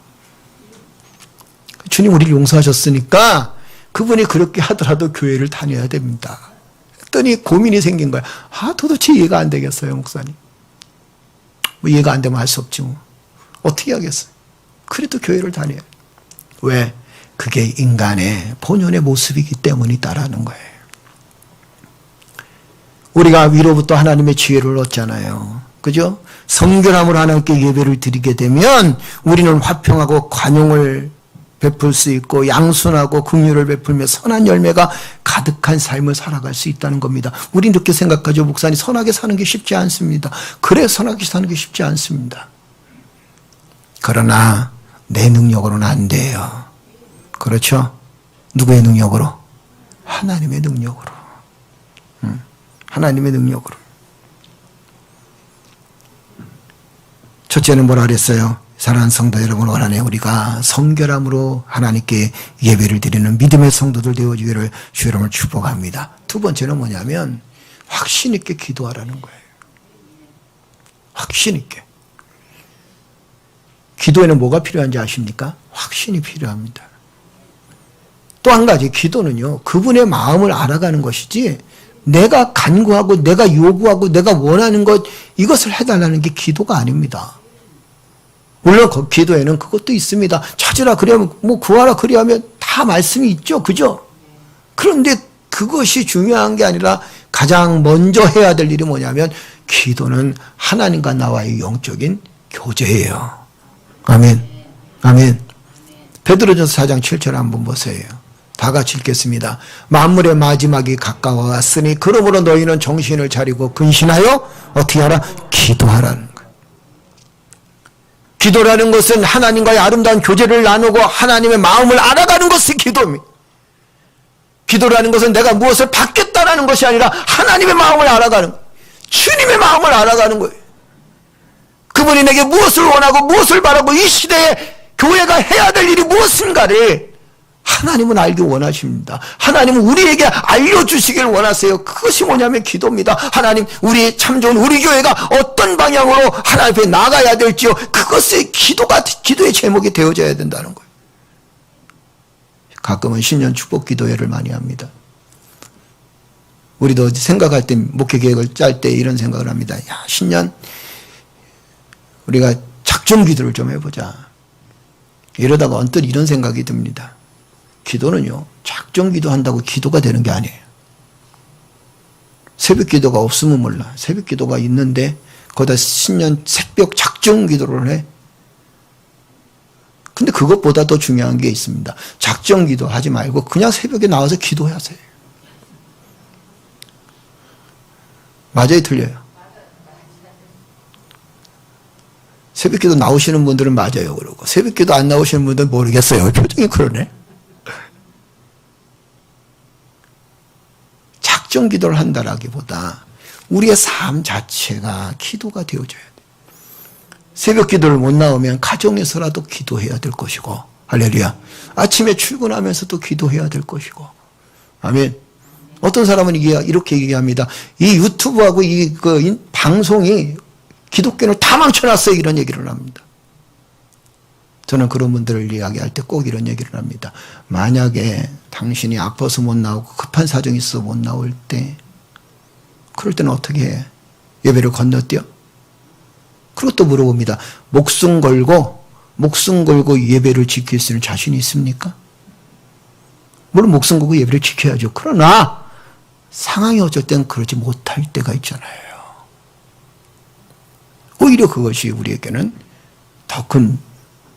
주님 우리를 용서하셨으니까 그분이 그렇게 하더라도 교회를 다녀야 됩니다. 했더니 고민이 생긴 거야. 도대체 이해가 안 되겠어요, 목사님. 뭐 이해가 안 되면 할 수 없지 뭐. 어떻게 하겠어요? 그래도 교회를 다녀요. 왜? 그게 인간의 본연의 모습이기 때문이다라는 거예요. 우리가 위로부터 하나님의 지혜를 얻잖아요. 그죠? 성결함으로 하나님께 예배를 드리게 되면 우리는 화평하고 관용을 베풀 수 있고 양순하고 긍휼을 베풀며 선한 열매가 가득한 삶을 살아갈 수 있다는 겁니다. 우리 이렇게 생각하죠. 목사님 선하게 사는 게 쉽지 않습니다. 그래 선하게 사는 게 쉽지 않습니다. 그러나 내 능력으로는 안 돼요. 그렇죠? 누구의 능력으로? 하나님의 능력으로. 하나님의 능력으로. 첫째는 뭐라 그랬어요? 사랑하는 성도 여러분, 올 한해 우리가 성결함으로 하나님께 예배를 드리는 믿음의 성도들 되어주기를 주 여러분을 축복합니다. 두 번째는 뭐냐면 확신 있게 기도하라는 거예요. 확신 있게. 기도에는 뭐가 필요한지 아십니까? 확신이 필요합니다. 또 한 가지, 기도는요, 그분의 마음을 알아가는 것이지 내가 간구하고 내가 요구하고 내가 원하는 것, 이것을 해달라는 게 기도가 아닙니다. 물론 그 기도에는 그것도 있습니다. 찾으라 그러면 뭐 구하라 그리하면 다 말씀이 있죠. 그죠? 그런데 그것이 중요한 게 아니라 가장 먼저 해야 될 일이 뭐냐면 기도는 하나님과 나와의 영적인 교제예요. 아멘. 아멘. 베드로전서 4장 7절 한번 보세요. 다 같이 읽겠습니다. 만물의 마지막이 가까워 왔으니 그러므로 너희는 정신을 차리고 근신하여 어떻게 하라? 기도하라는 거예요. 기도라는 것은 하나님과의 아름다운 교제를 나누고 하나님의 마음을 알아가는 것이 기도입니다. 기도라는 것은 내가 무엇을 받겠다라는 것이 아니라 하나님의 마음을 알아가는 거예요. 주님의 마음을 알아가는 거예요. 그분이 내게 무엇을 원하고 무엇을 바라고 이 시대에 교회가 해야 될 일이 무엇인가를 하나님은 알기 원하십니다. 하나님은 우리에게 알려주시길 원하세요. 그것이 뭐냐면 기도입니다. 하나님, 우리 참 좋은 우리 교회가 어떤 방향으로 하나님 앞에 나가야 될지요. 그것이 기도의 제목이 되어져야 된다는 거예요. 가끔은 신년 축복 기도회를 많이 합니다. 우리도 생각할 때, 목회 계획을 짤 때 이런 생각을 합니다. 야, 신년 우리가 작정 기도를 좀 해보자. 이러다가 언뜻 이런 생각이 듭니다. 기도는요, 작정 기도한다고 기도가 되는 게 아니에요. 새벽 기도가 없으면 몰라. 새벽 기도가 있는데 거기다 신년 새벽 작정 기도를 해. 근데 그것보다 더 중요한 게 있습니다. 작정 기도 하지 말고 그냥 새벽에 나와서 기도하세요. 맞아요, 틀려요? 새벽 기도 나오시는 분들은 맞아요, 그러고 새벽 기도 안 나오시는 분들은 모르겠어요. 표정이 그러네. 작정 기도를 한다라기보다 우리의 삶 자체가 기도가 되어져야 돼. 새벽 기도를 못 나오면 가정에서라도 기도해야 될 것이고, 할렐루야. 아침에 출근하면서도 기도해야 될 것이고, 아멘. 어떤 사람은 이렇게 얘기합니다. 이 유튜브하고 이 방송이 기독교를 다 망쳐놨어요. 이런 얘기를 합니다. 저는 그런 분들을 이야기할 때 꼭 이런 얘기를 합니다. 만약에 당신이 아파서 못 나오고 급한 사정이 있어 못 나올 때, 그럴 때는 어떻게 해? 예배를 건너뛰어? 그리고 또 물어봅니다. 목숨 걸고 예배를 지킬 수 있는 자신이 있습니까? 물론 목숨 걸고 예배를 지켜야죠. 그러나 상황이 어쩔 땐 그러지 못할 때가 있잖아요. 오히려 그것이 우리에게는 더 큰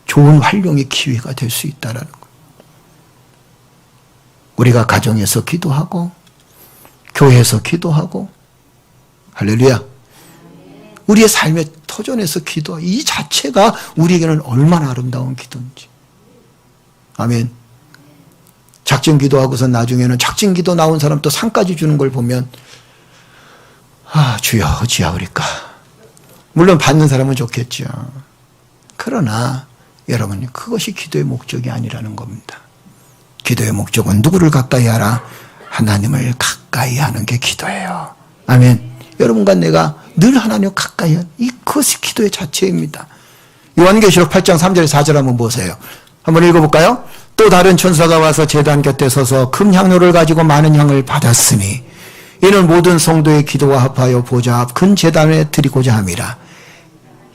좋은 활용의 기회가 될 수 있다라는 것. 우리가 가정에서 기도하고 교회에서 기도하고 할렐루야. 우리의 삶의 터전에서 기도, 이 자체가 우리에게는 얼마나 아름다운 기도인지. 아멘. 작정 기도하고서 나중에는 작정 기도 나온 사람 또 상까지 주는 걸 보면 주여 어찌하오리까. 물론 받는 사람은 좋겠죠. 그러나 여러분, 그것이 기도의 목적이 아니라는 겁니다. 기도의 목적은 누구를 가까이 하라? 하나님을 가까이 하는 게 기도예요. 아멘. 여러분과 내가 늘 하나님을 가까이 하는 그것이 기도의 자체입니다. 요한계시록 8장 3절에 4절 한번 보세요. 한번 읽어볼까요? 또 다른 천사가 와서 제단 곁에 서서 금 향로를 가지고 많은 향을 받았으니 이는 모든 성도의 기도와 합하여 보좌 앞 큰 제단에 드리고자 함이라.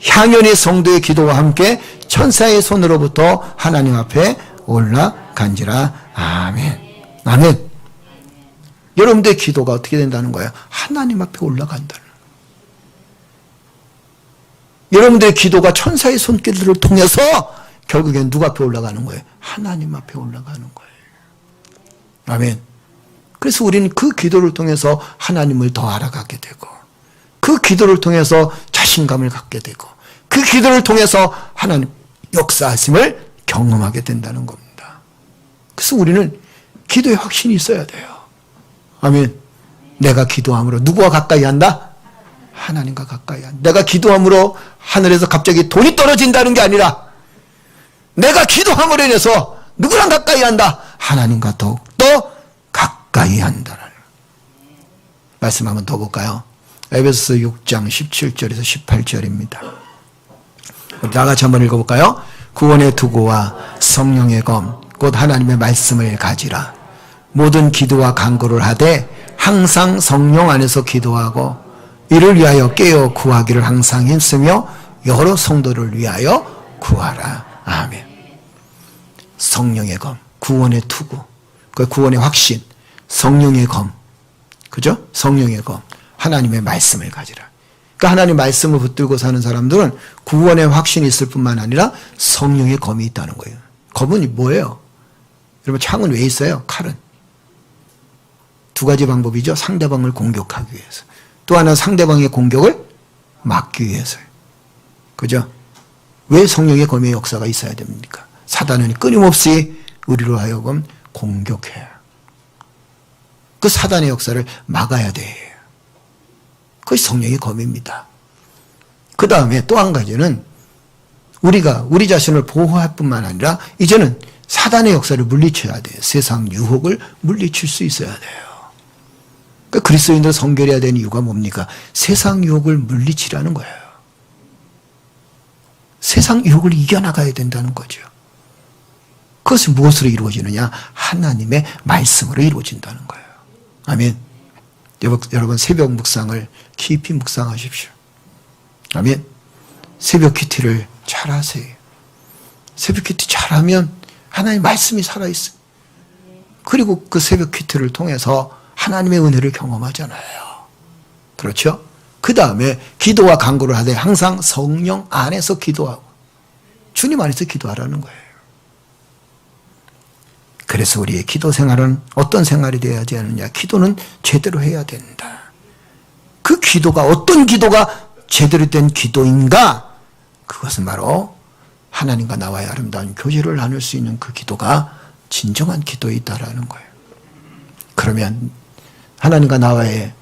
향연이 성도의 기도와 함께 천사의 손으로부터 하나님 앞에 올라간지라. 아멘. 아멘. 여러분들의 기도가 어떻게 된다는 거예요? 하나님 앞에 올라간다는 거예요. 여러분들의 기도가 천사의 손길들을 통해서 결국엔 누구 앞에 올라가는 거예요? 하나님 앞에 올라가는 거예요. 아멘. 그래서 우리는 그 기도를 통해서 하나님을 더 알아가게 되고, 그 기도를 통해서 자신감을 갖게 되고, 그 기도를 통해서 하나님 역사하심을 경험하게 된다는 겁니다. 그래서 우리는 기도에 확신이 있어야 돼요. 아멘. 내가 기도함으로 누구와 가까이 한다? 하나님과 가까이 한다. 내가 기도함으로 하늘에서 갑자기 돈이 떨어진다는 게 아니라 내가 기도함으로 인해서 누구랑 가까이 한다? 하나님과 더욱더 가까이 한다는 말씀 한번 더 볼까요? 에베소서 6장 17절에서 18절입니다. 우리 다 같이 한번 읽어볼까요? 구원의 투구와 성령의 검 곧 하나님의 말씀을 가지라. 모든 기도와 간구를 하되 항상 성령 안에서 기도하고 이를 위하여 깨어 구하기를 항상 힘쓰며 여러 성도를 위하여 구하라. 아멘. 성령의 검, 구원의 투구, 그 구원의 확신, 성령의 검, 그죠? 성령의 검, 하나님의 말씀을 가지라. 그러니까 하나님 말씀을 붙들고 사는 사람들은 구원의 확신이 있을 뿐만 아니라 성령의 검이 있다는 거예요. 검은 뭐예요? 여러분, 창은 왜 있어요? 칼은. 두 가지 방법이죠. 상대방을 공격하기 위해서. 또 하나 상대방의 공격을 막기 위해서요. 그죠? 왜 성령의 검의 역사가 있어야 됩니까? 사단은 끊임없이 우리로 하여금 공격해요. 그 사단의 역사를 막아야 돼요. 그것이 성령의 검입니다. 그 다음에 또 한 가지는 우리가 우리 자신을 보호할 뿐만 아니라 이제는 사단의 역사를 물리쳐야 돼요. 세상 유혹을 물리칠 수 있어야 돼요. 그러니까 그리스도인들 성결해야 되는 이유가 뭡니까? 세상 유혹을 물리치라는 거예요. 세상 유혹을 이겨나가야 된다는 거죠. 그것이 무엇으로 이루어지느냐? 하나님의 말씀으로 이루어진다는 거예요. 아멘. 여러분, 새벽 묵상을 깊이 묵상하십시오. 아멘. 새벽 큐티를 잘 하세요. 새벽 큐티 잘하면 하나님의 말씀이 살아있어요. 그리고 그 새벽 큐티를 통해서 하나님의 은혜를 경험하잖아요. 그렇죠? 그 다음에 기도와 간구를 하되 항상 성령 안에서 기도하고 주님 안에서 기도하라는 거예요. 그래서 우리의 기도 생활은 어떤 생활이 되어야 되느냐? 기도는 제대로 해야 된다. 그 기도가 어떤 기도가 제대로 된 기도인가? 그것은 바로 하나님과 나와의 아름다운 교제를 나눌 수 있는 그 기도가 진정한 기도이다라는 거예요. 그러면 하나님과 나와의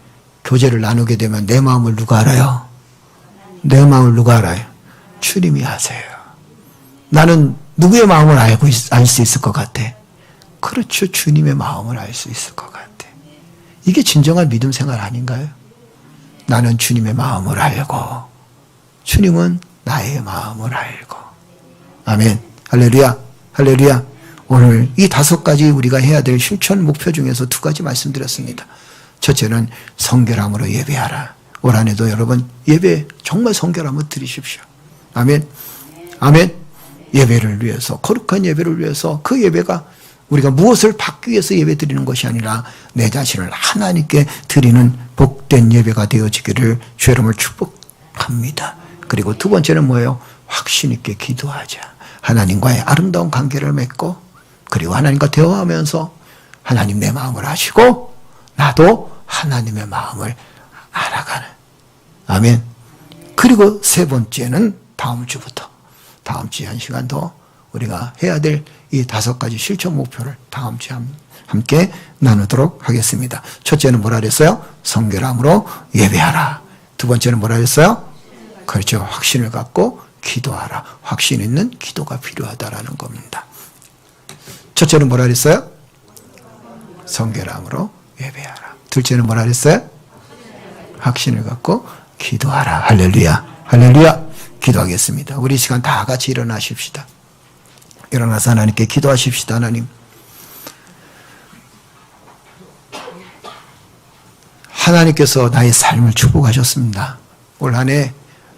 교제를 나누게 되면 내 마음을 누가 알아요? 내 마음을 누가 알아요? 주님이 아세요. 나는 누구의 마음을 알 수 있을 것 같아? 그렇죠. 주님의 마음을 알 수 있을 것 같아. 이게 진정한 믿음 생활 아닌가요? 나는 주님의 마음을 알고 주님은 나의 마음을 알고. 아멘. 할렐루야. 할렐루야. 오늘 이 5가지 우리가 해야 될 실천 목표 중에서 2가지 말씀드렸습니다. 첫째는 성결함으로 예배하라. 올 한해도 여러분 예배 정말 성결함을 드리십시오. 아멘. 아멘. 예배를 위해서, 거룩한 예배를 위해서, 그 예배가 우리가 무엇을 받기 위해서 예배 드리는 것이 아니라 내 자신을 하나님께 드리는 복된 예배가 되어지기를 주 여러분을 축복합니다. 그리고 2번째는 뭐예요? 확신 있게 기도하자. 하나님과의 아름다운 관계를 맺고 그리고 하나님과 대화하면서 하나님 내 마음을 아시고 나도 하나님의 마음을 알아가는. 아멘. 그리고 세 번째는 다음 주부터, 다음 주에 한 시간 더 우리가 해야 될 이 5가지 실천 목표를 다음 주에 함께 나누도록 하겠습니다. 첫째는 뭐라 그랬어요? 성결함으로 예배하라. 두 번째는 뭐라 그랬어요? 그렇죠. 확신을 갖고 기도하라. 확신 있는 기도가 필요하다라는 겁니다. 첫째는 뭐라 그랬어요? 성결함으로 예배하라. 둘째는 뭐라 그랬어요? 확신을 갖고 기도하라. 할렐루야. 할렐루야. 기도하겠습니다. 우리 시간 다 같이 일어나십시다. 일어나서 하나님께 기도하십시다. 하나님, 하나님께서 나의 삶을 축복하셨습니다. 올 한 해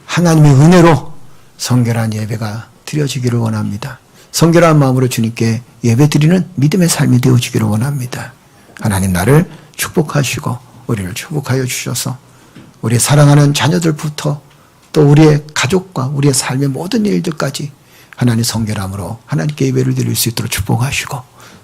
하나님의 은혜로 성결한 예배가 드려지기를 원합니다. 성결한 마음으로 주님께 예배 드리는 믿음의 삶이 되어지기를 원합니다. 하나님 나를 축복하시고 우리를 축복하여 주셔서 우리 사랑하는 자녀들부터 또 우리의 가족과 우리의 삶의 모든 일들까지 하나님 성결함으로 하나님께 예배를 드릴 수 있도록 축복하시고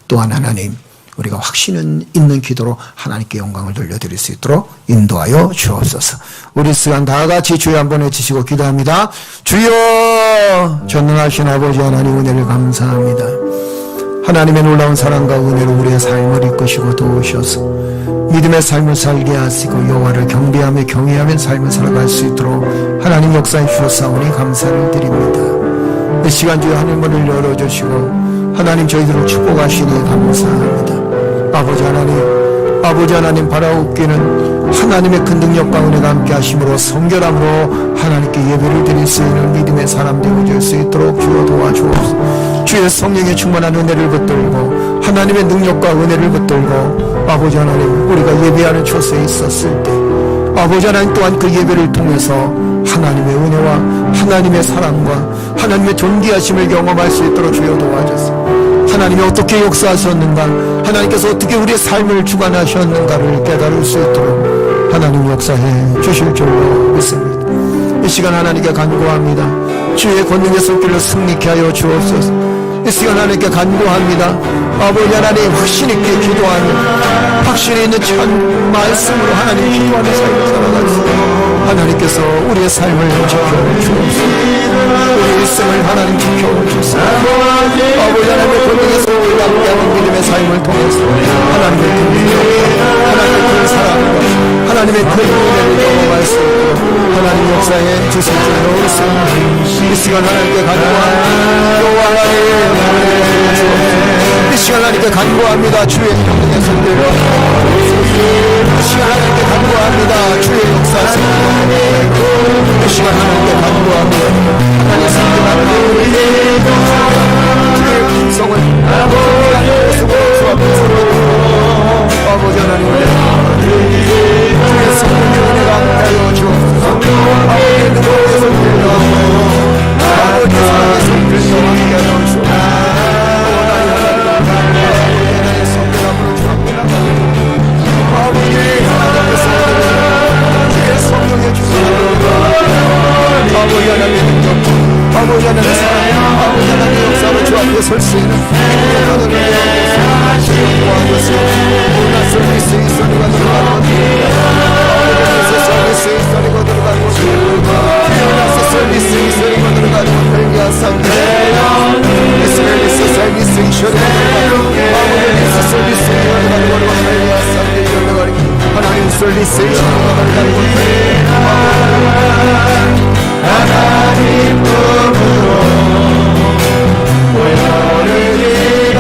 또한 하나님 우리가 확신 있는 기도로 하나님께 영광을 돌려드릴 수 있도록 인도하여 주옵소서. 우리 시간 다 같이 주여 한번 외치시고 기도합니다. 주여, 전능하신 아버지 하나님 은혜를 감사합니다. 하나님의 놀라운 사랑과 은혜로 우리의 삶을 이끄시고 도우셔서 믿음의 삶을 살게 하시고 여호와를 경배하며 경외하며 삶을 살아갈 수 있도록 하나님 역사해 주셨사오니 감사를 드립니다. 이 시간 주에 하늘문을 열어주시고 하나님 저희들을 축복하시니 감사합니다. 아버지 하나님 바라옵기는 하나님의 큰 능력과 은혜가 함께 하심으로 성결함으로 하나님께 예배를 드릴 수 있는 믿음의 사람 되어줄 수 있도록 주여 도와주옵소서. 주의 성령의 충만한 은혜를 붙들고 하나님의 능력과 은혜를 붙들고 아버지 하나님 우리가 예배하는 처소에 있었을 때 아버지 하나님 또한 그 예배를 통해서 하나님의 은혜와 하나님의 사랑과 하나님의 존귀하심을 경험할 수 있도록 주여 도와주소서. 하나님이 어떻게 역사하셨는가, 하나님께서 어떻게 우리의 삶을 주관하셨는가를 깨달을 수 있도록 하나님 역사해 주실 줄로 믿습니다. 이 시간 하나님께 간구합니다. 주의 권능의 손길로 승리케 하여 주옵소서. 이 시간 하나님께 간구합니다. 아버지 하나님 확신 있게 기도하는, 확신이 있는 참 말씀으로 하나님 기도하는 삶을 살아갈 수 있도록 하나님께서 우리의 삶을 지켜주옵소서. 우리 일생을 하나님 지켜주옵소서. 아버지 하나님의 권능의 손길과 함께하는 믿음의 삶을 통해서 하나님의 큰 능력, 하나님의 큰 사랑과 하나님의 큰 은혜를 경험할 수 있도록 하나님 역사에 주실 줄로 믿습니다. 이 시간 하나님께 간구합니다. 여호와 하나님 이 시간 하나님께 간구합니다. 주의 권능의 손길로 이 시간 하나님께 간구합니다. 주의 역사하시고 이 시간 하나님께 간구합니다. 하나님의 성경하는 주의 백성을 아버지 하나님 주의 성령의 은혜가 함께하여 주옵소서. 아버지의 능력의 손길로 아버지의 사랑의 손길로 함께하여 주옵소서. 하나님의 성령으로 주옵소서. 아버지의 하나님의 손길로 주의 성령의 주옵소서. 아버지 하나님의 능력, 아버지 하나님의 사랑, 아버지 하나님의 역사로 주 앞에 설 수 있는 모든 은혜를 도와주시고 오늘 서비스 이 소리가 들어가는 것입니다. 서비스 이 소리가 들어가는 것입니다. 서비스 이 소리가 들어가는 것입니다. 서비스 이 소리가 하나님 서비스 이 소리가 들어가는 것입니다. 하나님 품으로 모여드리라.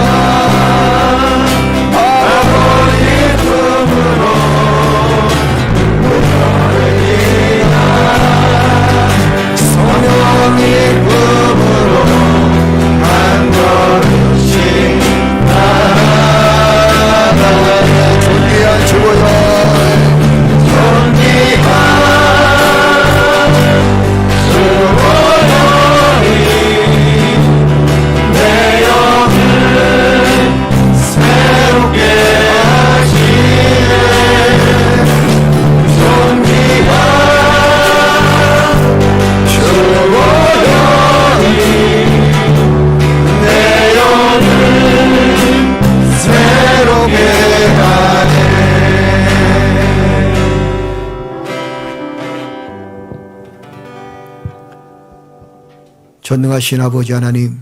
전능하신 아버지 하나님,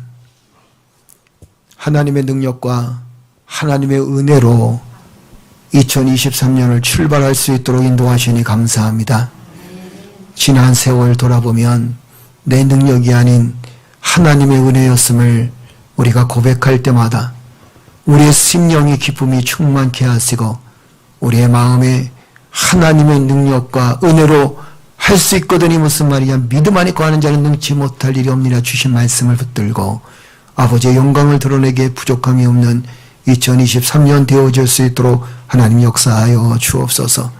하나님의 능력과 하나님의 은혜로 2023년을 출발할 수 있도록 인도하시니 감사합니다. 지난 세월 돌아보면 내 능력이 아닌 하나님의 은혜였음을 우리가 고백할 때마다 우리의 심령의 기쁨이 충만케 하시고 우리의 마음에 하나님의 능력과 은혜로 할 수 있거든이 무슨 말이냐, 믿음 안에 거하는 자는 능치 못할 일이 없느라 주신 말씀을 붙들고 아버지의 영광을 드러내기에 부족함이 없는 2023년 되어질 수 있도록 하나님 역사하여 주옵소서.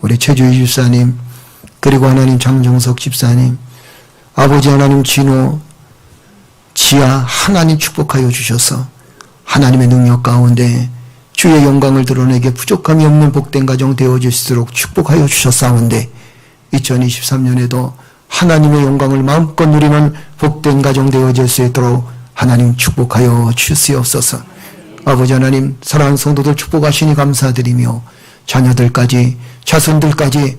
우리 최주희 집사님, 그리고 하나님 장정석 집사님, 아버지 하나님 진호, 지아 하나님 축복하여 주셔서 하나님의 능력 가운데 주의 영광을 드러내기에 부족함이 없는 복된 가정 되어질수록 축복하여 주셨사온데 2023년에도 하나님의 영광을 마음껏 누리는 복된 가정 되어질 수 있도록 하나님 축복하여 주시옵소서. 아버지 하나님, 사랑하는 성도들 축복하시니 감사드리며 자녀들까지 자손들까지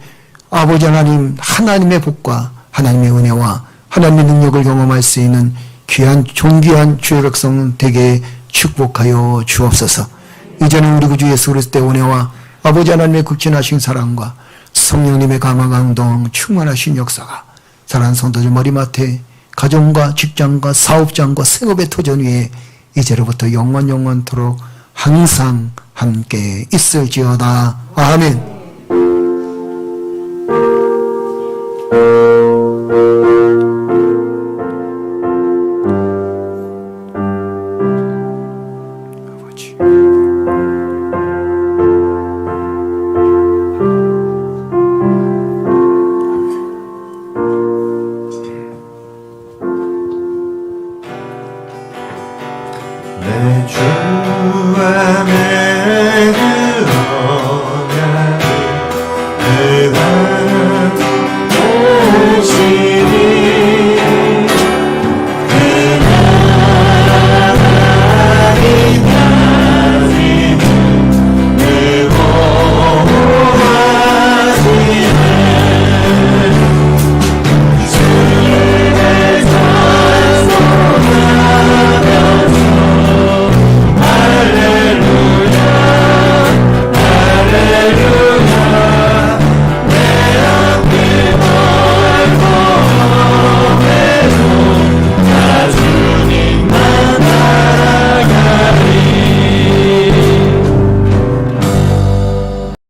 아버지 하나님, 하나님의 복과 하나님의 은혜와 하나님의 능력을 경험할 수 있는 귀한 존귀한 주의 백성 되게 축복하여 주옵소서. 이제는 우리 구주 예수 그리스도의 은혜와 아버지 하나님의 극진하신 사랑과 성령님의 감화강동 충만하신 역사가 사랑하는 성도들 머리맡에 가정과 직장과 사업장과 생업의 터전 위에 이제로부터 영원토록 항상 함께 있을지어다. 아멘.